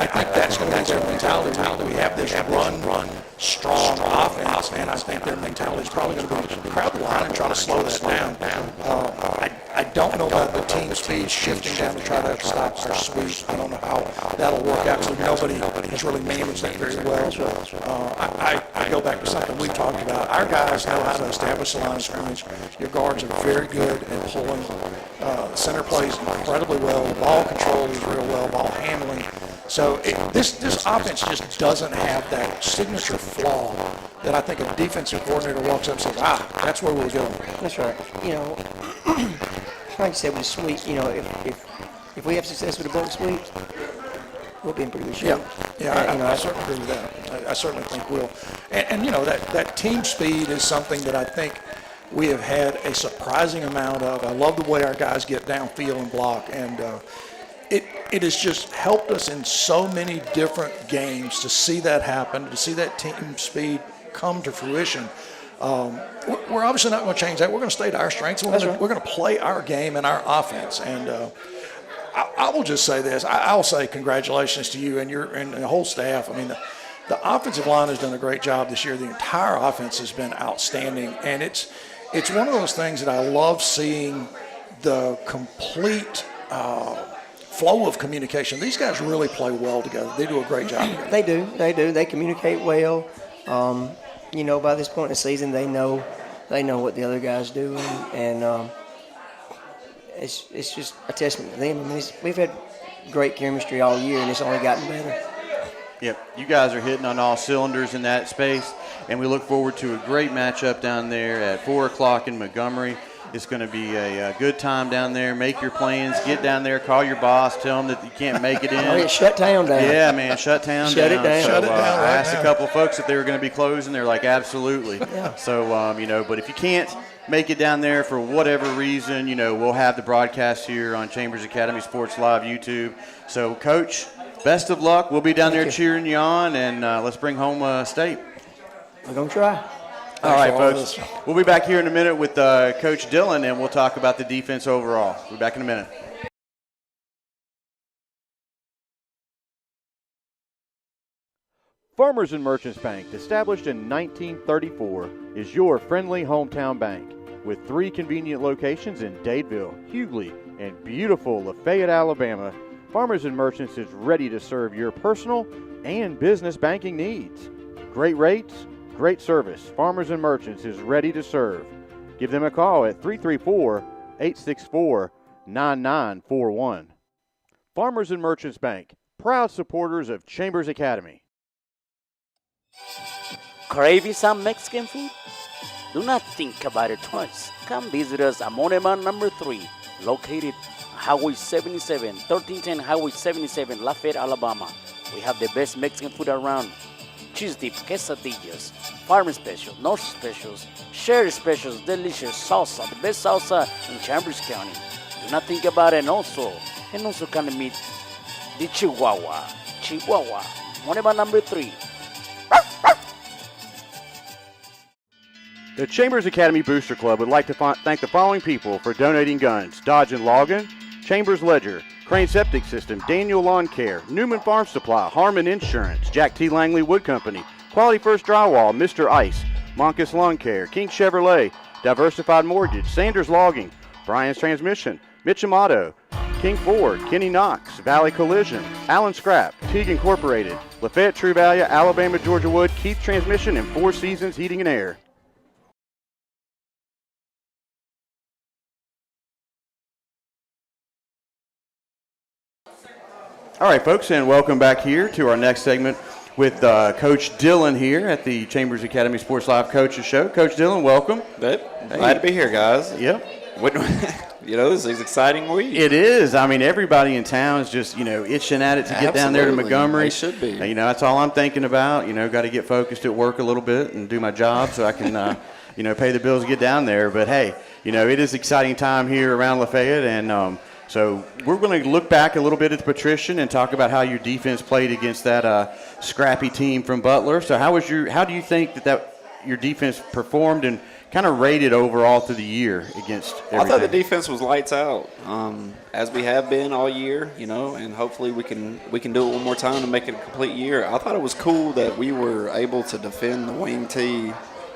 think that's going to be their mentality. We have this run, strong offense, and I think their mentality is probably going to be crowd the line and try to slow that down. I don't know about the team speed shifting down to try to stop our sweep. I don't know how that'll work out because nobody has really managed that very well. I go back to something we talked about. Our guys know how to establish the line of scrimmage. Your guards are very good at pulling. Center plays incredibly well. Ball control is real well. Ball handling. So this offense just doesn't have that signature flaw that I think a defensive coordinator walks up and says, that's where we're going. That's right. Like you said, with the sweep, if we have success with the bulk sweeps, we'll be in pretty good shape. I certainly agree with that. I certainly think we'll. And that team speed is something that I think we have had a surprising amount of. I love the way our guys get downfield and block, and it has just helped us in so many different games to see that happen, to see that team speed come to fruition. We're obviously not going to change that. We're going to stay to our strengths. We're going to play our game and our offense. And I will just say this. I'll say congratulations to you and the whole staff. I mean, the offensive line has done a great job this year. The entire offense has been outstanding. And it's one of those things that I love seeing, the complete flow of communication. These guys really play well together. They do a great job together. They do. They communicate well. By this point in the season, they know what the other guys do, and it's just a testament to them. I mean, we've had great chemistry all year, and it's only gotten better. Yep, you guys are hitting on all cylinders in that space, and we look forward to a great matchup down there at 4 o'clock in Montgomery. It's going to be a good time down there. Make your plans. Get down there. Call your boss. Tell them that you can't make it in. Oh, yeah, shut town down. Yeah, man, shut town down. Shut it down. So, Shut it down I right asked now. a couple folks if they were going to be closing. They're like, absolutely. Yeah. So, but if you can't make it down there for whatever reason, we'll have the broadcast here on Chambers Academy Sports Live YouTube. So, Coach, best of luck. We'll be down there cheering you on, and let's bring home a state. We're going to try. All right, for all folks. this. We'll be back here in a minute with Coach Dillon, and we'll talk about the defense overall. We'll be back in a minute. Farmers and Merchants Bank, established in 1934, is your friendly hometown bank with 3 convenient locations in Dadeville, Hughley, and beautiful Lafayette, Alabama. Farmers and Merchants is ready to serve your personal and business banking needs. Great rates, great service. Farmers and Merchants is ready to serve. Give them a call at 334-864-9941. Farmers and Merchants Bank, proud supporters of Chambers Academy. Craving some Mexican food? Do not think about it twice. Come visit us at Moneman number 3, located Highway 77, 1310 Highway 77, Lafayette, Alabama. We have the best Mexican food around. Cheese dip, quesadillas, farm specials, north specials, sherry specials, delicious salsa, the best salsa in Chambers County. Do not think about it, and also can meet the Chihuahua, Moneman number 3. The Chambers Academy Booster Club would like to thank the following people for donating guns: Dodge and Logan, Chambers Ledger, Crane Septic System, Daniel Lawn Care, Newman Farm Supply, Harmon Insurance, Jack T. Langley Wood Company, Quality First Drywall, Mr. Ice, Moncus Lawn Care, King Chevrolet, Diversified Mortgage, Sanders Logging, Brian's Transmission, Mitchum Auto, King Ford, Kenny Knox, Valley Collision, Allen Scrap, Teague Incorporated, Lafayette True Value, Alabama Georgia Wood, Keith Transmission, and Four Seasons Heating and Air. All right, folks, and welcome back here to our next segment with Coach Dillon here at the Chambers Academy Sports Live Coaches Show. Coach Dillon, welcome. Glad to be here, guys. Yep. This is an exciting week. It is. I mean, everybody in town is just, itching at it to get down there to Absolutely. Montgomery. They should be. That's all I'm thinking about. Got to get focused at work a little bit and do my job so I can, pay the bills to get down there. But, hey, it is exciting time here around Lafayette. And so we're going to look back a little bit at the Patrician and talk about how your defense played against that scrappy team from Butler. So how do you think that your defense performed and kind of rated overall through the year against everything? I thought the defense was lights out, as we have been all year, and hopefully we can do it one more time to make it a complete year. I thought it was cool that we were able to defend the wing tee.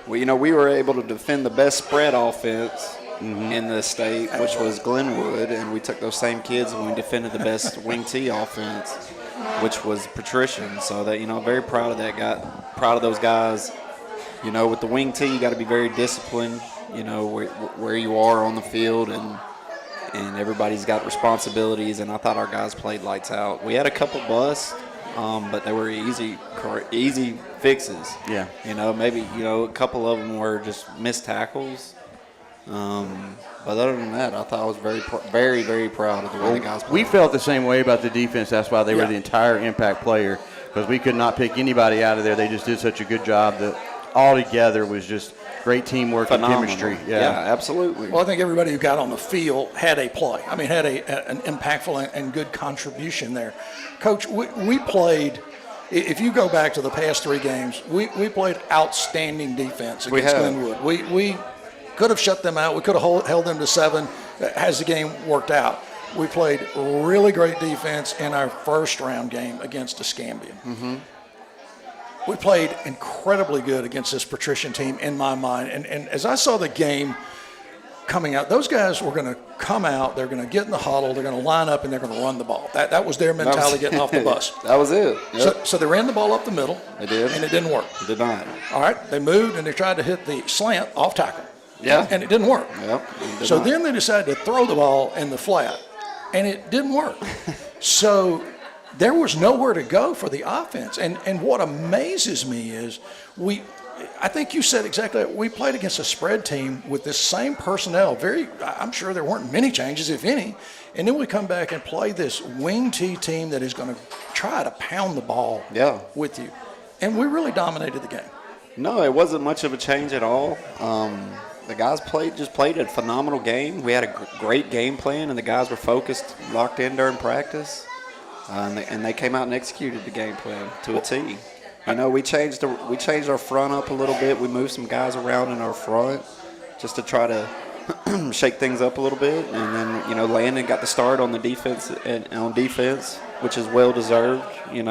We were able to defend the best spread offense in the state, which was Glenwood, and we took those same kids and we defended the best wing tee offense, which was Patrician. So that very proud of that guy, proud of those guys. With the wing tee, you got to be very disciplined, where you are on the field, and everybody's got responsibilities, and I thought our guys played lights out. We had a couple busts, but they were easy fixes. Yeah. Maybe, a couple of them were just missed tackles. But other than that, I thought I was very, very proud of the way the guys played. We felt the same way about the defense. That's why they were Yeah. the entire impact player, because we could not pick anybody out of there. They just did such a good job that all together was just great teamwork Phenomenal. and chemistry. Yeah, absolutely. Well, I think everybody who got on the field had a play. I mean, had an impactful and good contribution there. Coach, we played, if you go back to the past 3 games, we played outstanding defense We against have. Glenwood. We could have shut them out. We could have held them to 7 as the game worked out. We played really great defense in our first round game against Escambia. We played incredibly good against this Patrician team in my mind. And as I saw the game coming out, those guys were going to come out, they're going to get in the huddle, they're going to line up, and they're going to run the ball. That was their mentality getting off the bus. That was it. Yep. So they ran the ball up the middle. They did. And it didn't work. It did not. All right, they moved and they tried to hit the slant off tackle. Yeah. And it didn't work. Yep. It did So not. then they decided to throw the ball in the flat, and it didn't work. So there was nowhere to go for the offense. And what amazes me is I think you said exactly that. We played against a spread team with this same personnel. I'm sure there weren't many changes, if any. And then we come back and play this wing tee team that is going to try to pound the ball with you. And we really dominated the game. No, it wasn't much of a change at all. The guys played a phenomenal game. We had a great game plan, and the guys were focused, locked in during practice, and they came out and executed the game plan to a T. We changed our front up a little bit. We moved some guys around in our front just to try to shake things up a little bit, and then Landon got the start on the defense which is well deserved. And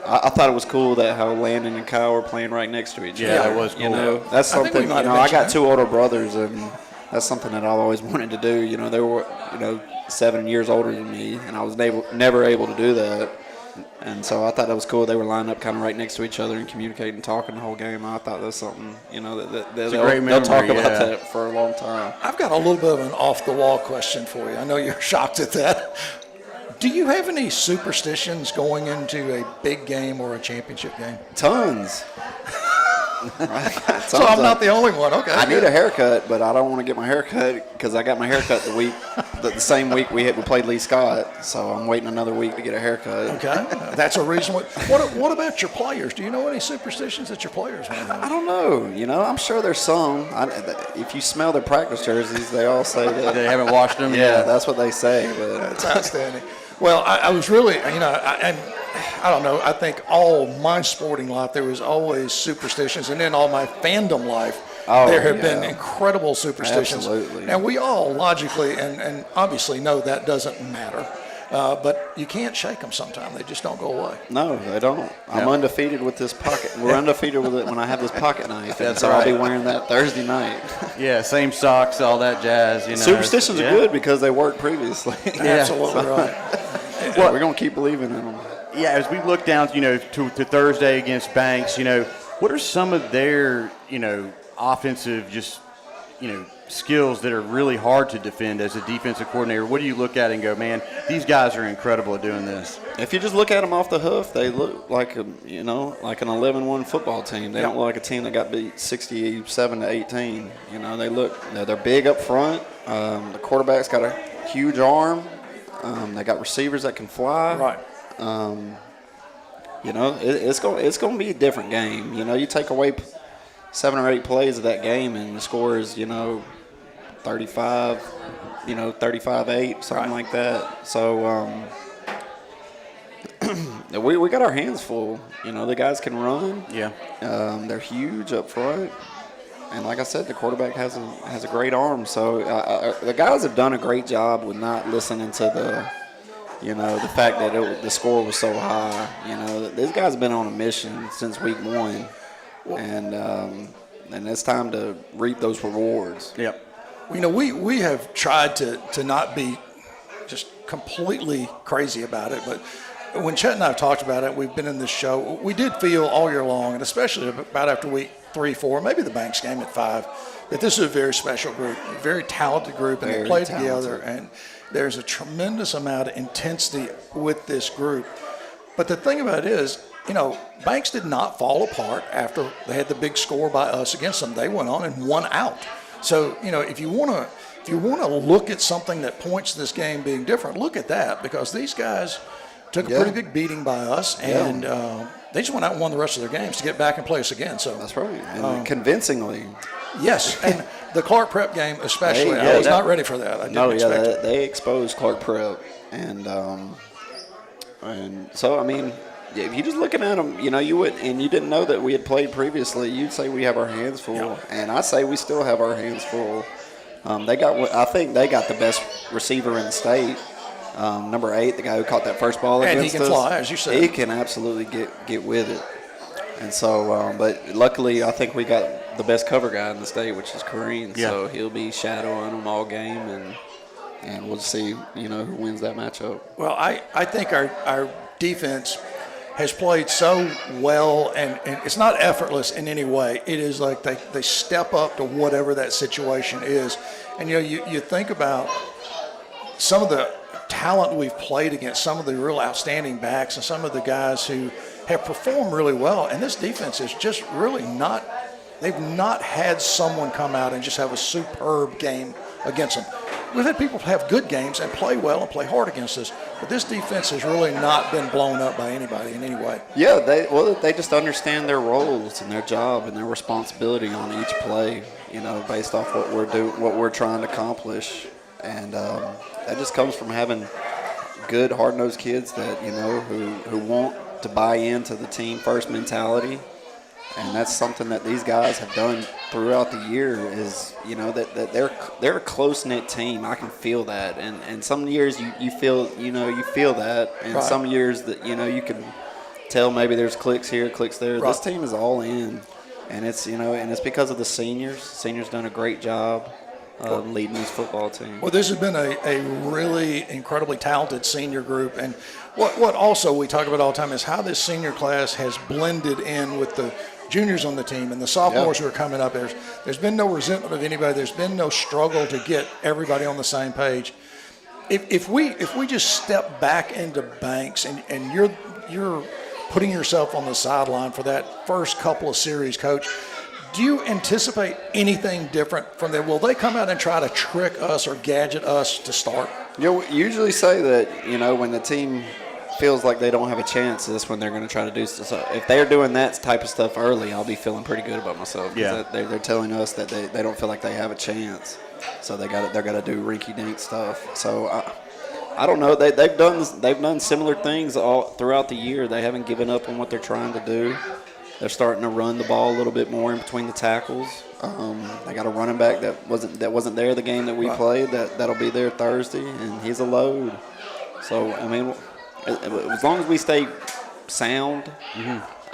I thought it was cool that how Landon and Kyle were playing right next to each other. Yeah, that was cool. That's I think we something. might have I got mentioned 2 older brothers, and that's something that I've always wanted to do. They were 7 years older than me, and I was never able to do that. And so I thought that was cool. They were lined up kind of right next to each other and communicating and talking the whole game. I thought that's something, that they'll talk about that for a long time. I've got a little bit of an off-the-wall question for you. I know you're shocked at that. Do you have any superstitions going into a big game or a championship game? Tons. So I'm not the only one. Okay. I need a haircut, but I don't want to get my hair cut because I got my hair cut the same week we played Lee Scott. So I'm waiting another week to get a haircut. Okay. That's a reason. What about your players? Do you know any superstitions that your players might have? I don't know. I'm sure there's some. If you smell their practice jerseys, they all say that. They haven't washed them. Yeah, that's what they say. But That's outstanding. Well, I was really, I don't know. I think all my sporting life, there was always superstitions. And then all my fandom life, there have been incredible superstitions. Absolutely. And we all logically and obviously know that doesn't matter. But you can't shake them sometimes. They just don't go away. no, they don't. I'm undefeated with this pocket. We're undefeated with it when I have this pocket knife. That's so I'll be right. wearing that Thursday night. Yeah, same socks, all that jazz. Superstitions are good because they worked previously. Absolutely right. Well, we're going to keep believing in them. Yeah, as we look down, to Thursday against Banks, what are some of their, offensive just, skills that are really hard to defend as a defensive coordinator? What do you look at and go, man, these guys are incredible at doing this? If you just look at them off the hoof, they look like like an 11-1 football team. They don't look like a team that got beat 67-18. They're big up front. The quarterback's got a huge arm. They got receivers that can fly. Right. It's going to be a different game. You take away 7 or 8 plays of that game, and the score is 35, 35-8, something like that. So we got our hands full. The guys can run. Yeah. They're huge up front. And like I said, the quarterback has a great arm. So the guys have done a great job with not listening to the fact that the score was so high. These guys have been on a mission since week 1, and it's time to reap those rewards. Yep. We have tried to not be just completely crazy about it, but when Chet and I have talked about it, we've been in this show, we did feel all year long, and especially about after week 3, 4, maybe the Banks game at 5, that this is a very special group, a very talented group, and they play together, and there's a tremendous amount of intensity with this group. But the thing about it is, Banks did not fall apart after they had the big score by us against them. They went on and won out. So, if you want to look at something that points to this game being different, look at that, because these guys took a pretty big beating by us, and they just went out and won the rest of their games to get back and play us again. So that's right, and convincingly. Yes, and the Clark Prep game especially. I was not ready for that. I didn't expect it. They exposed Clark Prep, and so if you're just looking at them, you would, and you didn't know that we had played previously, you'd say we have our hands full, and I say we still have our hands full. I think they got the best receiver in the state. Number 8, the guy who caught that first ball against us. And he can fly, as you said. He can absolutely get with it. And so, but luckily, I think we got the best cover guy in the state, which is Kareem. Yeah. So he'll be shadowing them all game, and we'll see, who wins that matchup. Well, I think our defense has played so well, and it's not effortless in any way. It is like they step up to whatever that situation is. And, you think about some of the talent we've played against, some of the real outstanding backs and some of the guys who have performed really well, and this defense is just really not – they've not had someone come out and just have a superb game against them. We've had people have good games and play well and play hard against us, but this defense has really not been blown up by anybody in any way. Yeah, they just understand their roles and their job and their responsibility on each play, based off what we're trying to accomplish. And that just comes from having good, hard-nosed kids that, who want to buy into the team first mentality. And that's something that these guys have done throughout the year is, that they're a close-knit team. I can feel that. And some years you feel that. And some years that, you can tell maybe there's clicks here, clicks there. Right. This team is all in. And it's, and it's because of the seniors. Seniors done a great job leading this football team. Well, this has been a really incredibly talented senior group. And what also we talk about all the time is how this senior class has blended in with the juniors on the team and the sophomores who are coming up. There's been no resentment of anybody. There's been no struggle to get everybody on the same page. If we just step back into Banks and you're putting yourself on the sideline for that first couple of series, Coach, do you anticipate anything different from them? Will they come out and try to trick us or gadget us to start? We usually say that, when the team feels like they don't have a chance, that's when they're going to try to do stuff. So if they're doing that type of stuff early, I'll be feeling pretty good about myself. They're telling us that they don't feel like they have a chance. So they're got to do rinky-dink stuff. So I don't know. They've done similar things all throughout the year. They haven't given up on what they're trying to do. They're starting to run the ball a little bit more in between the tackles. They got a running back that wasn't there the game that we played. That'll be there Thursday, and he's a load. So as long as we stay sound,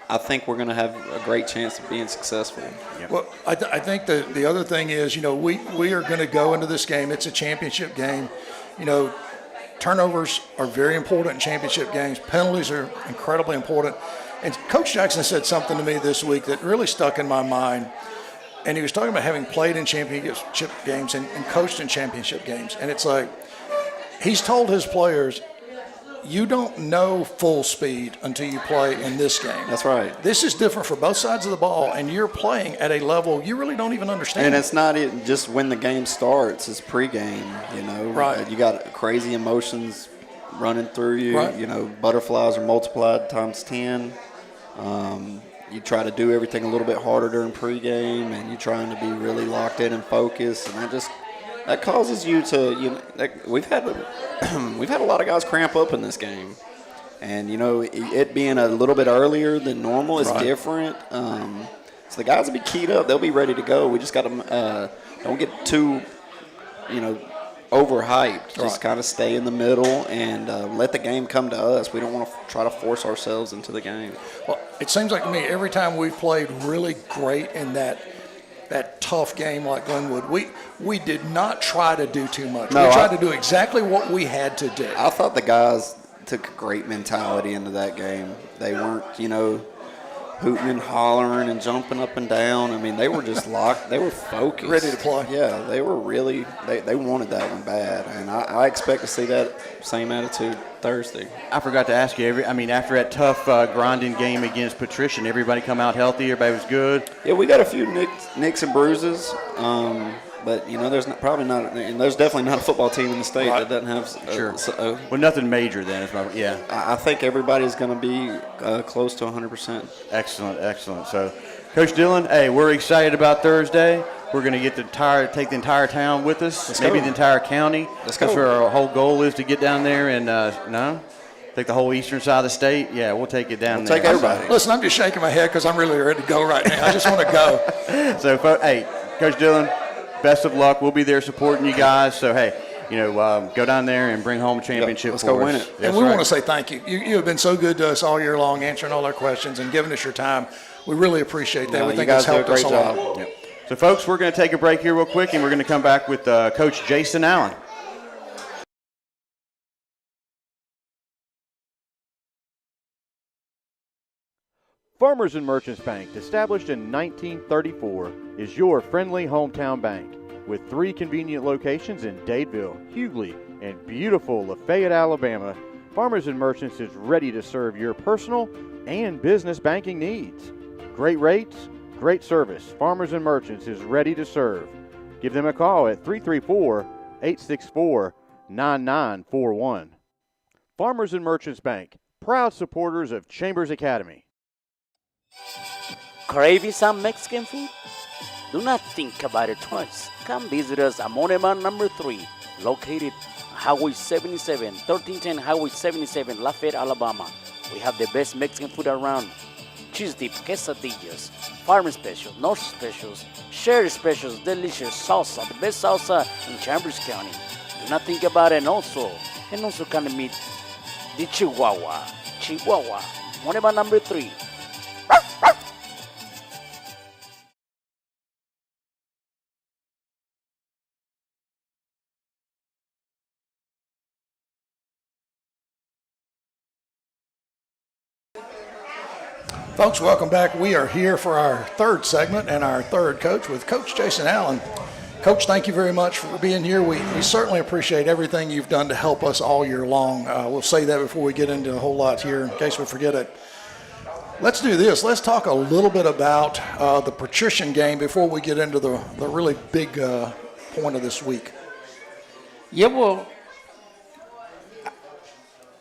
I think we're going to have a great chance of being successful. Yep. Well, I think the other thing is, we are going to go into this game. It's a championship game. Turnovers are very important in championship games. Penalties are incredibly important. And Coach Jackson said something to me this week that really stuck in my mind. and he was talking about having played in championship games and coached in championship games. And it's like he's told his players, you don't know full speed until you play in this game. That's right. This is different for both sides of the ball, and you're playing at a level you really don't even understand. And it's not just when the game starts, it's pregame, you know. Right. You got crazy emotions running through you. Right. You know, butterflies are multiplied times 10. You try to do everything a little bit harder during pregame, and you're trying to be really locked in and focused, and that causes you to, you know, we've had a lot of guys cramp up in this game, and you know it being a little bit earlier than normal is different. So the guys will be keyed up; they'll be ready to go. We just got to don't get too, you know, overhyped. Just kind of stay in the middle and let the game come to us. We don't want to try to force ourselves into the game. Well, it seems like to me every time we've played really great in that tough game like Glenwood, we did not try to do too much. No, we tried to do exactly what we had to do. I thought the guys took a great mentality into that game. They weren't, you know, hooting and hollering and jumping up and down. I mean, they were just locked. They were focused. Ready to play. Yeah, they were really they wanted that one bad. And I expect to see that same attitude Thursday. I forgot to ask you, after that tough grinding game against Patrician, everybody come out healthy? Everybody was good? Yeah, we got a few nicks and bruises. But, you know, there's definitely not a football team in the state that doesn't have Well, nothing major then. I think everybody's going to be close to 100%. Excellent. So, Coach Dillon, hey, we're excited about Thursday. We're going to take the entire town with us, maybe the entire county. Let's go. That's where our whole goal is, to get down there and, take the whole eastern side of the state. Yeah, we'll take it down there. Take everybody. Listen, I'm just shaking my head because I'm really ready to go right now. I just want to go. So, hey, Coach Dillon, best of luck. We'll be there supporting you guys. So, hey, go down there and bring home a championship let's for go us. win it. And we want to say thank you. You have been so good to us all year long, answering all our questions and giving us your time. We really appreciate that. We you think guys it's helped do a us great a lot. job. Yep. So, folks, we're going to take a break here real quick, and we're going to come back with Coach Jason Allen. Farmers and Merchants Bank, established in 1934, is your friendly hometown bank. With 3 convenient locations in Dadeville, Hughley, and beautiful Lafayette, Alabama, Farmers and Merchants is ready to serve your personal and business banking needs. Great rates, great service. Farmers and Merchants is ready to serve. Give them a call at 334-864-9941. Farmers and Merchants Bank, proud supporters of Chambers Academy. Craving some Mexican food? Do not think about it twice. Come visit us at Moneman number 3, located Highway 77, 1310 Highway 77, Lafayette, Alabama. We have the best Mexican food around. Cheese dip, quesadillas, farm specials, north specials, sherry specials, delicious salsa, the best salsa in Chambers County. Do not think about it. And also can meet the Chihuahua, Moneman number 3. Folks, welcome back. We are here for our third segment and our third coach with Coach Jason Allen. Coach, thank you very much for being here. We certainly appreciate everything you've done to help us all year long. We'll say that before we get into a whole lot here in case we forget it. Let's do this. Let's talk a little bit about the Patrician game before we get into the really big point of this week. Yeah, well,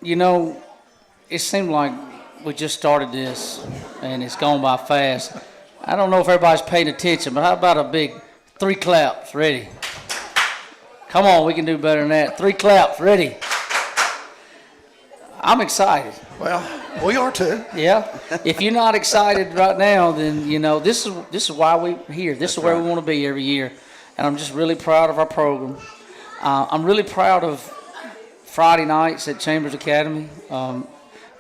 it seemed like we just started this, and it's gone by fast. I don't know if everybody's paying attention, but how about a big 3 claps? Ready? Come on, we can do better than that. 3 claps. Ready? I'm excited. Well, we are too. Yeah. If you're not excited right now, then this is why we're here. This is where we want to be every year, and I'm just really proud of our program. I'm really proud of Friday nights at Chambers Academy.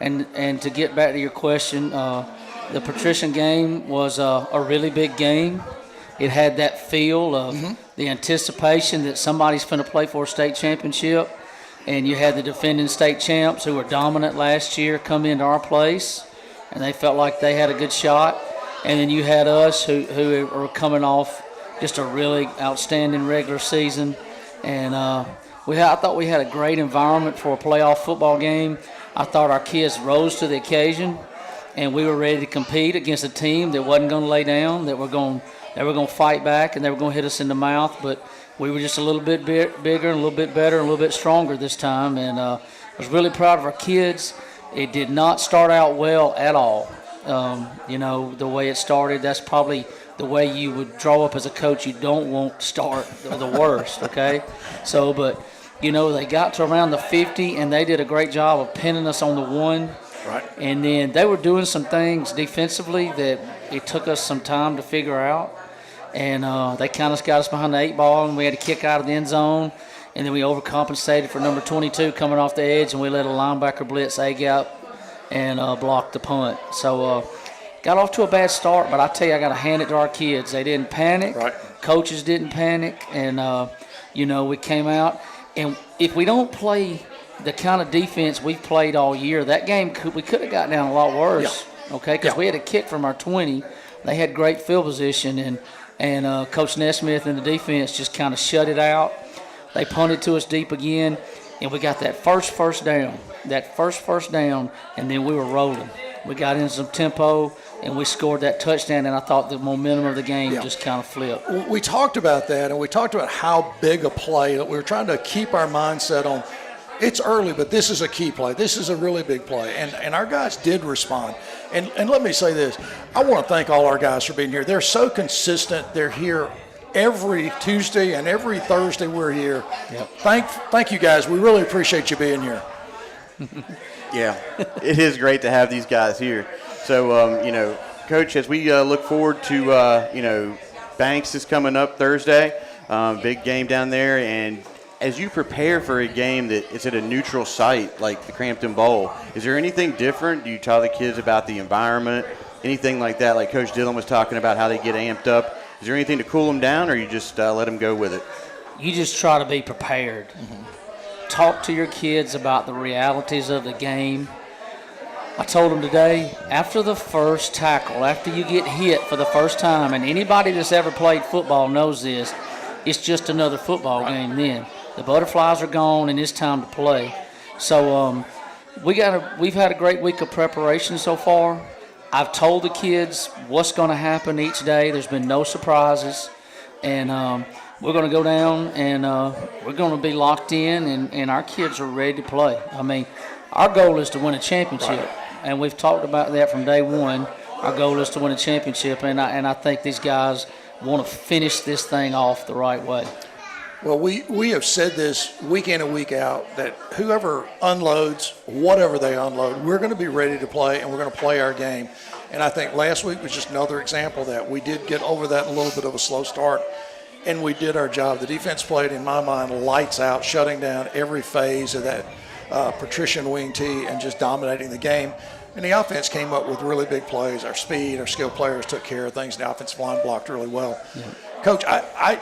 And to get back to your question, the Patrician game was a really big game. It had that feel of the anticipation that somebody's going to play for a state championship. And you had the defending state champs who were dominant last year come into our place, and they felt like they had a good shot. And then you had us who are coming off just a really outstanding regular season. And I thought we had a great environment for a playoff football game. I thought our kids rose to the occasion, and we were ready to compete against a team that wasn't going to lay down, they were going to fight back, and they were going to hit us in the mouth. But we were just a little bit bigger, and a little bit better, and a little bit stronger this time. And I was really proud of our kids. It did not start out well at all. The way it started, that's probably the way you would draw up as a coach. You don't want to start the worst, okay? So, but, they got to around the 50, and they did a great job of pinning us on the 1. Right. And then they were doing some things defensively that it took us some time to figure out. And they kind of got us behind the 8 ball, and we had to kick out of the end zone. And then we overcompensated for number 22 coming off the edge, and we let a linebacker blitz A-gap and blocked the punt. So got off to a bad start, but I tell you, I got to hand it to our kids. They didn't panic. Right. Coaches didn't panic. And, we came out. And if we don't play the kind of defense we've played all year, that game we could have gotten down a lot worse, okay? Because we had a kick from our 20. They had great field position, and Coach Nesmith and the defense just kind of shut it out. They punted to us deep again, and we got that first down, and then we were rolling. We got in some tempo, and we scored that touchdown, and I thought the momentum of the game just kind of flipped. We talked about that, and we talked about how big a play that we were trying to keep our mindset on. It's early, but this is a key play. This is a really big play, and our guys did respond. And let me say this. I want to thank all our guys for being here. They're so consistent. They're here every Tuesday and every Thursday we're here. Yep. Thank you, guys. We really appreciate you being here. Yeah, it is great to have these guys here. So, Coach, as we look forward to, Banks is coming up Thursday, big game down there, and as you prepare for a game that is at a neutral site like the Crampton Bowl, is there anything different? Do you tell the kids about the environment, anything like that? Like Coach Dillon was talking about how they get amped up. Is there anything to cool them down, or you just let them go with it? You just try to be prepared. Mm-hmm. Talk to your kids about the realities of the game. I told them today, after the first tackle, after you get hit for the first time, and anybody that's ever played football knows this, it's just another football game then. The butterflies are gone, and it's time to play. So we've had a great week of preparation so far. I've told the kids what's going to happen each day. There's been no surprises. And we're going to go down, and we're going to be locked in, and our kids are ready to play. I mean, our goal is to win a championship. Right. And we've talked about that from day one. Our goal is to win a championship, and I think these guys want to finish this thing off the right way. Well, we have said this week in and week out that whoever unloads, whatever they unload, we're going to be ready to play, and we're going to play our game. And I think last week was just another example of that. We did get over that in a little bit of a slow start, and we did our job. The defense played, in my mind, lights out, shutting down every phase of that patrician wing tee and just dominating the game. And the offense came up with really big plays. Our speed, our skilled players took care of things. The offensive line blocked really well. Yeah. Coach, I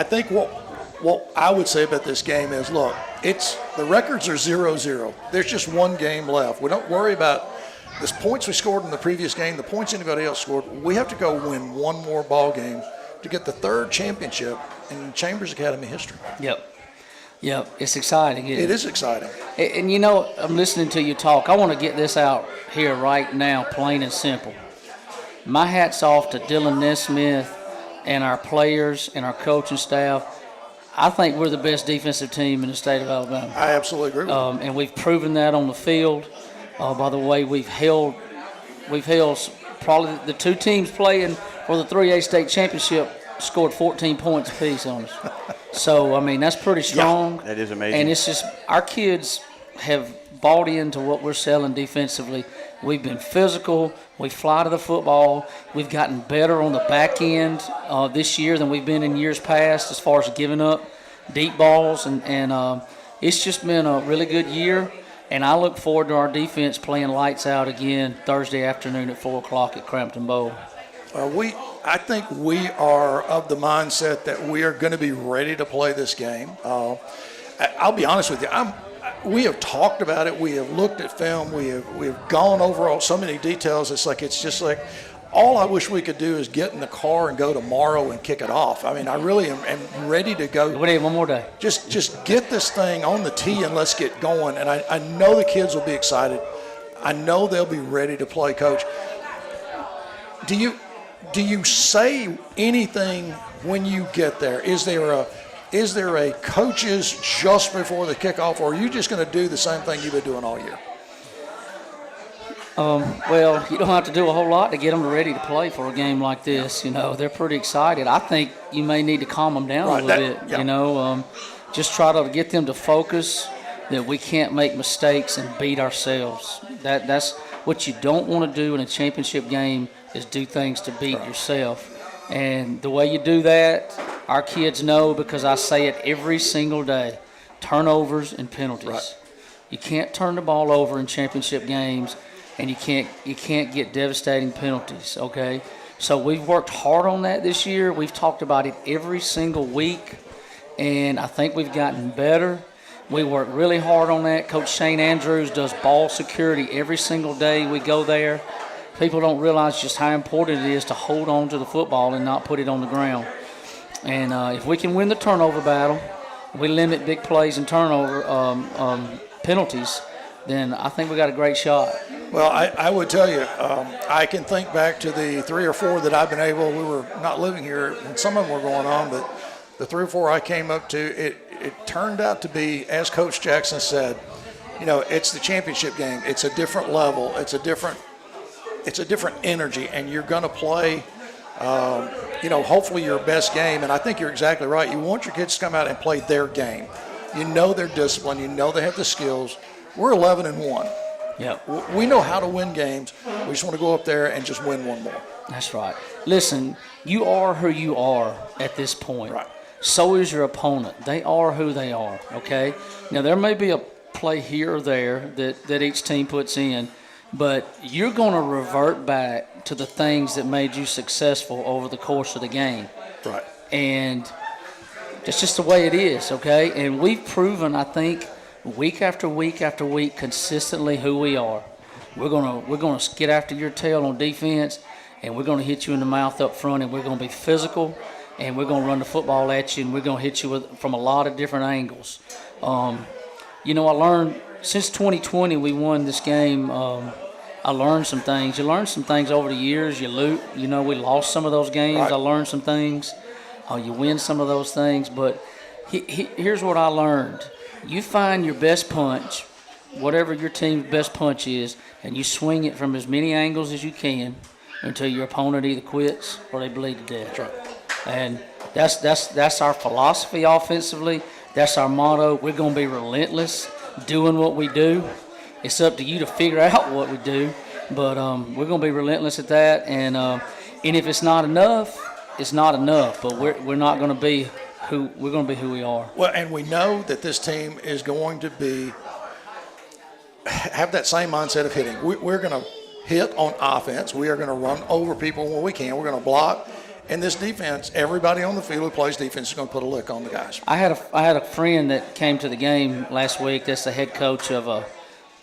think what I would say about this game is, look, the records are 0-0. There's just one game left. We don't worry about the points we scored in the previous game, the points anybody else scored. We have to go win one more ball game to get the third championship in Chambers Academy history. Yep, it's exciting. It is exciting. And I'm listening to you talk. I want to get this out here right now, plain and simple. My hat's off to Dylan Nesmith and our players and our coaching staff. I think we're the best defensive team in the state of Alabama. I absolutely agree with you. And we've proven that on the field. By the way, we've held probably the two teams playing for the 3A state championship scored 14 points apiece on us. So, I mean, that's pretty strong. Yeah, that is amazing. And it's just our kids have bought into what we're selling defensively. We've been physical. We fly to the football. We've gotten better on the back end this year than we've been in years past as far as giving up deep balls. And it's just been a really good year. And I look forward to our defense playing lights out again Thursday afternoon at 4 o'clock at Crampton Bowl. I think we are of the mindset that we are going to be ready to play this game. I'll be honest with you. We have talked about it. We have looked at film. We have gone over so many details. It's just like all I wish we could do is get in the car and go tomorrow and kick it off. I mean, I really am ready to go. We need one more day. Just get this thing on the tee and let's get going. And I know the kids will be excited. I know they'll be ready to play, Coach. Do you say anything when you get there? Is there a coaches just before the kickoff, or are you just going to do the same thing you've been doing all year? Well, you don't have to do a whole lot to get them ready to play for a game like this. You know, they're pretty excited. I think you may need to calm them down a little bit. Yeah. You know, just try to get them to focus that we can't make mistakes and beat ourselves. That's what you don't want to do in a championship game, is do things to beat yourself. And the way you do that, our kids know, because I say it every single day: turnovers and penalties. Right. You can't turn the ball over in championship games, and you can't get devastating penalties, okay? So we've worked hard on that this year. We've talked about it every single week, and I think we've gotten better. We work really hard on that. Coach Shane Andrews does ball security every single day we go there. People don't realize just how important it is to hold on to the football and not put it on the ground. And if we can win the turnover battle, we limit big plays and turnover penalties, then I think we got a great shot. Well, I would tell you, I can think back to the 3 or 4 that I've been able, we were not living here, and some of them were going on, but the 3 or 4 I came up to, it turned out to be, as Coach Jackson said, you know, it's the championship game. It's a different level. It's a different energy, and you're going to play, you know, hopefully your best game. And I think you're exactly right. You want your kids to come out and play their game. You know they're disciplined. You know they have the skills. We're 11-1. Yep. We know how to win games. We just want to go up there and just win one more. That's right. Listen, you are who you are at this point. Right. So is your opponent. They are who they are, okay? Now, there may be a play here or there that each team puts in, but you're going to revert back to the things that made you successful over the course of the game. Right. And that's just the way it is, okay? And we've proven, I think, week after week after week, consistently who we are. We're gonna get after your tail on defense, and we're gonna hit you in the mouth up front, and we're gonna be physical, and we're gonna run the football at you, and we're gonna hit you from a lot of different angles. You know, I learned since 2020 we won this game. I learned some things. You learn some things over the years. You know, we lost some of those games. Right. I learned some things. You win some of those things, but here's what I learned. You find your best punch, whatever your team's best punch is, and you swing it from as many angles as you can until your opponent either quits or they bleed to death. That's right. And that's our philosophy offensively. That's our motto. We're going to be relentless doing what we do. It's up to you to figure out what we do, but we're going to be relentless at that. And if it's not enough, it's not enough. But we're not going to be who we are. Well, and we know that this team is going to have that same mindset of hitting. We're going to hit on offense. We are going to run over people when we can. We're going to block. And this defense, everybody on the field who plays defense is going to put a lick on the guys. I had a friend that came to the game last week. That's the head coach of a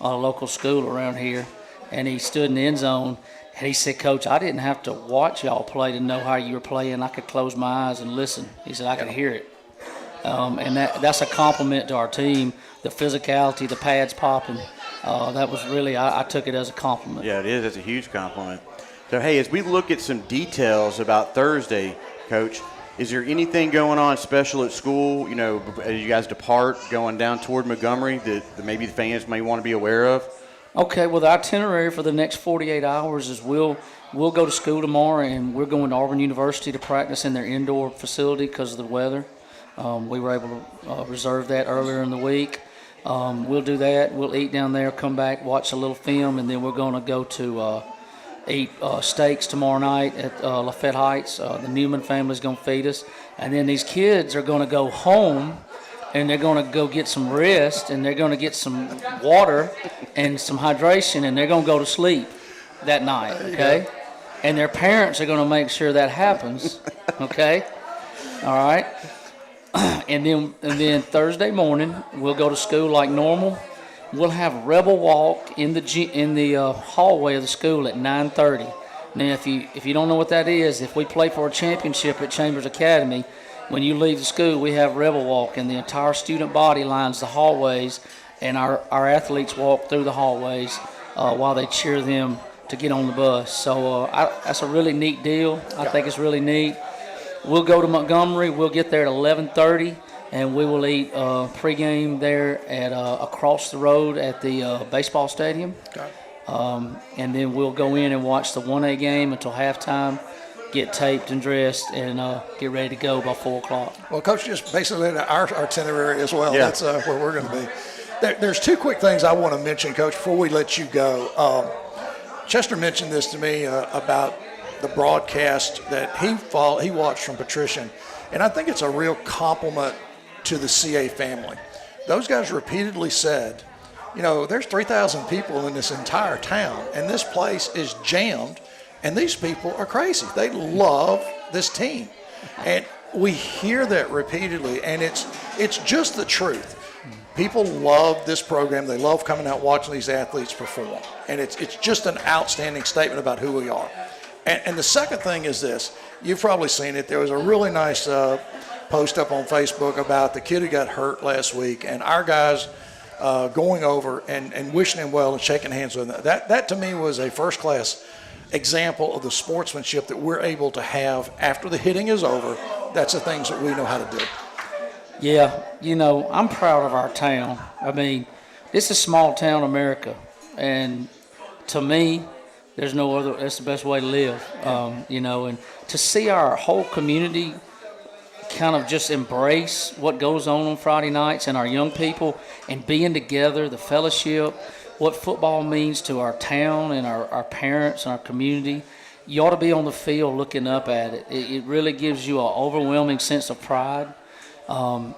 local school around here, and he stood in the end zone. And he said, "Coach, I didn't have to watch y'all play to know how you were playing. I could close my eyes and listen." He said, "I could hear it." And that's a compliment to our team, the physicality, the pads popping. That was really, I took it as a compliment. Yeah, it is. It's a huge compliment. So, hey, as we look at some details about Thursday, Coach, is there anything going on special at school, you know, as you guys depart going down toward Montgomery that maybe the fans may want to be aware of? Okay, well, the itinerary for the next 48 hours is we'll go to school tomorrow, and we're going to Auburn University to practice in their indoor facility because of the weather. We were able to reserve that earlier in the week. We'll do that. We'll eat down there, come back, watch a little film, and then we're going to go to eat steaks tomorrow night at Lafayette Heights. The Newman family's going to feed us. And then these kids are going to go home, and they're going to go get some rest, and they're going to get some water and some hydration, and they're going to go to sleep that night, okay? And their parents are going to make sure that happens, okay? All right? And then Thursday morning, we'll go to school like normal. We'll have Rebel Walk in the hallway of the school at 9:30. Now, if you don't know what that is, if we play for a championship at Chambers Academy, when you leave the school, we have Rebel Walk, and the entire student body lines the hallways, and our athletes walk through the hallways while they cheer them to get on the bus. So that's a really neat deal. I think it's really neat. We'll go to Montgomery. We'll get there at 11:30, and we will eat pregame there at across the road at the baseball stadium. Okay. And then we'll go in and watch the 1A game until halftime, get taped and dressed, and get ready to go by 4 o'clock. Well, Coach, just basically our itinerary as well. Yeah. That's where we're going to be. There's 2 quick things I want to mention, Coach, before we let you go. Chester mentioned this to me about the broadcast that he watched from Patrician, and I think it's a real compliment to the CA family. Those guys repeatedly said, you know, there's 3,000 people in this entire town, and this place is jammed, and these people are crazy. They love this team. And we hear that repeatedly, and it's just the truth. People love this program. They love coming out watching these athletes perform. And it's just an outstanding statement about who we are. And the second thing is this. You've probably seen it. There was a really nice post up on Facebook about the kid who got hurt last week, and our guys going over and wishing him well and shaking hands with him. That to me was a first-class example of the sportsmanship that we're able to have after the hitting is over. That's the things that we know how to do. Yeah, you know, I'm proud of our town. I mean, this is small town America, and to me, there's no other. That's the best way to live. You know, and to see our whole community kind of just embrace what goes on Friday nights and our young people and being together, the fellowship, what football means to our town and our parents and our community. You ought to be on the field looking up at it. It really gives you an overwhelming sense of pride. I'm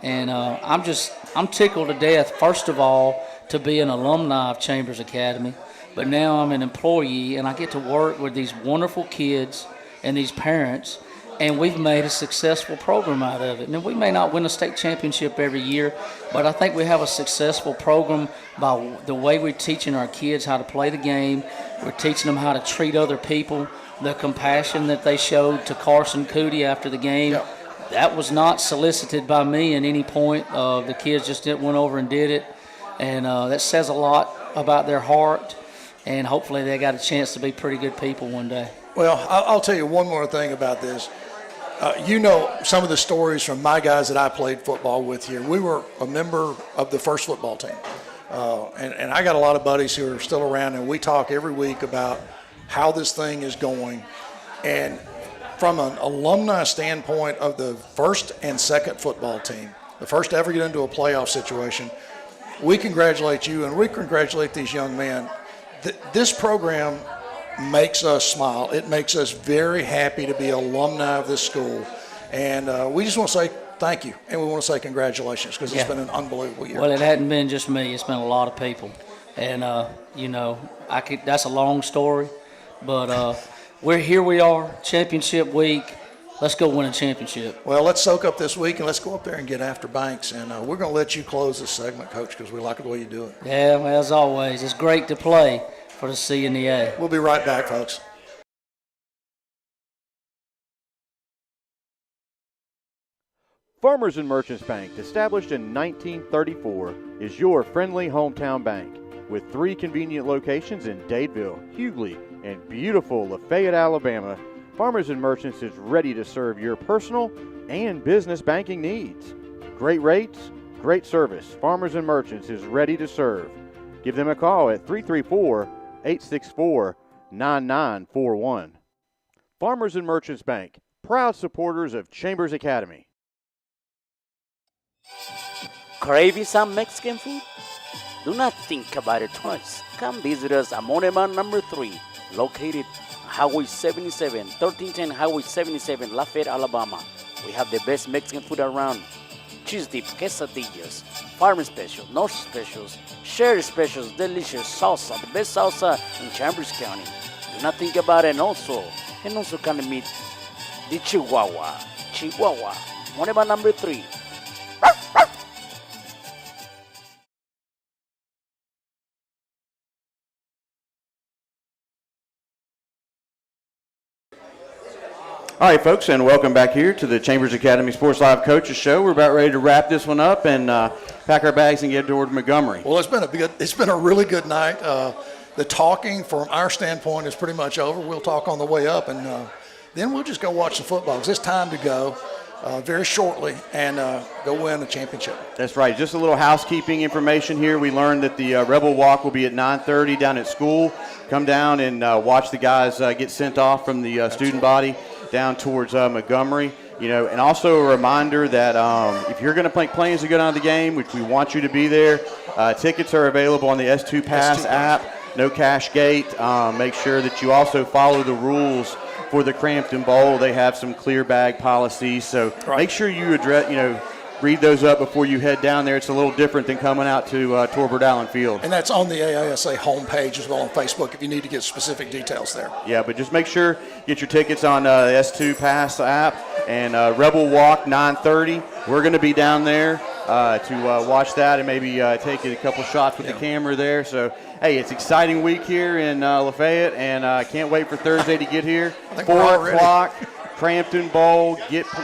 tickled to death, first of all, to be an alumni of Chambers Academy, but now I'm an employee and I get to work with these wonderful kids and these parents, and we've made a successful program out of it. And we may not win a state championship every year, but I think we have a successful program by the way we're teaching our kids how to play the game. We're teaching them how to treat other people, the compassion that they showed to Carson Cootie after the game. Yep. That was not solicited by me at any point. The kids just went over and did it, and that says a lot about their heart, and hopefully they got a chance to be pretty good people one day. Well, I'll tell you one more thing about this. You know some of the stories from my guys that I played football with here. We were a member of the first football team, and I got a lot of buddies who are still around, and we talk every week about how this thing is going. And from an alumni standpoint of the first and second football team, the first to ever get into a playoff situation, we congratulate you and we congratulate these young men. This program makes us smile. It makes us very happy to be alumni of this school. And we just want to say thank you, and we want to say congratulations because it's been an unbelievable year. Well, it hadn't been just me. It's been a lot of people. And, you know, that's a long story, but here we are, championship week. Let's go win a championship. Well, let's soak up this week and let's go up there and get after Banks. And we're going to let you close this segment, Coach, because we like the way you do it. Yeah, well, as always, it's great to play for the C and the A. We'll be right back, folks. Farmers and Merchants Bank, established in 1934, is your friendly hometown bank. With 3 convenient locations in Dadeville, Hughley, and beautiful Lafayette, Alabama, Farmers and Merchants is ready to serve your personal and business banking needs. Great rates, great service. Farmers and Merchants is ready to serve. Give them a call at 334-864-9941. Farmers and Merchants Bank, proud supporters of Chambers Academy. Craving some Mexican food? Do not think about it twice. Come visit us at Moneman number 3, located Highway 77, 1310 Highway 77, Lafayette, Alabama. We have the best Mexican food around. Cheese dip, quesadillas, farm special, north specials, share specials, delicious salsa, the best salsa in Chambers County. Do not think about it, and also can meet the Chihuahua, Moneman number 3. All right, folks, and welcome back here to the Chambers Academy Sports Live Coaches Show. We're about ready to wrap this one up and pack our bags and get toward Montgomery. Well, it's been a really good night. The talking from our standpoint is pretty much over. We'll talk on the way up, and then we'll just go watch some football. 'Cause it's time to go very shortly and go win a championship. That's right. Just a little housekeeping information here. We learned that the Rebel Walk will be at 9:30 down at school. Come down and watch the guys get sent off from the student body down towards Montgomery. And also a reminder that if you're going to make plans to go down to the game, which we want you to be there, tickets are available on the S2 Pass app. No cash gate. Make sure that you also follow the rules for the Crampton Bowl. They have some clear bag policies, so make sure you read those up before you head down there. It's a little different than coming out to Torbert Allen Field. And that's on the AISA homepage as well on Facebook if you need to get specific details there. Yeah, but just make sure get your tickets on the S2 Pass app. And Rebel Walk 9:30. We're going to be down there to watch that and maybe take a couple shots with the camera there. So, hey, it's an exciting week here in Lafayette, and I can't wait for Thursday to get here. 4 o'clock, Crampton Bowl.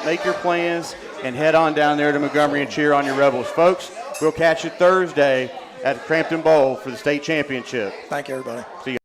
Make your plans and head on down there to Montgomery and cheer on your Rebels. Folks, we'll catch you Thursday at the Crampton Bowl for the state championship. Thank you, everybody. See you.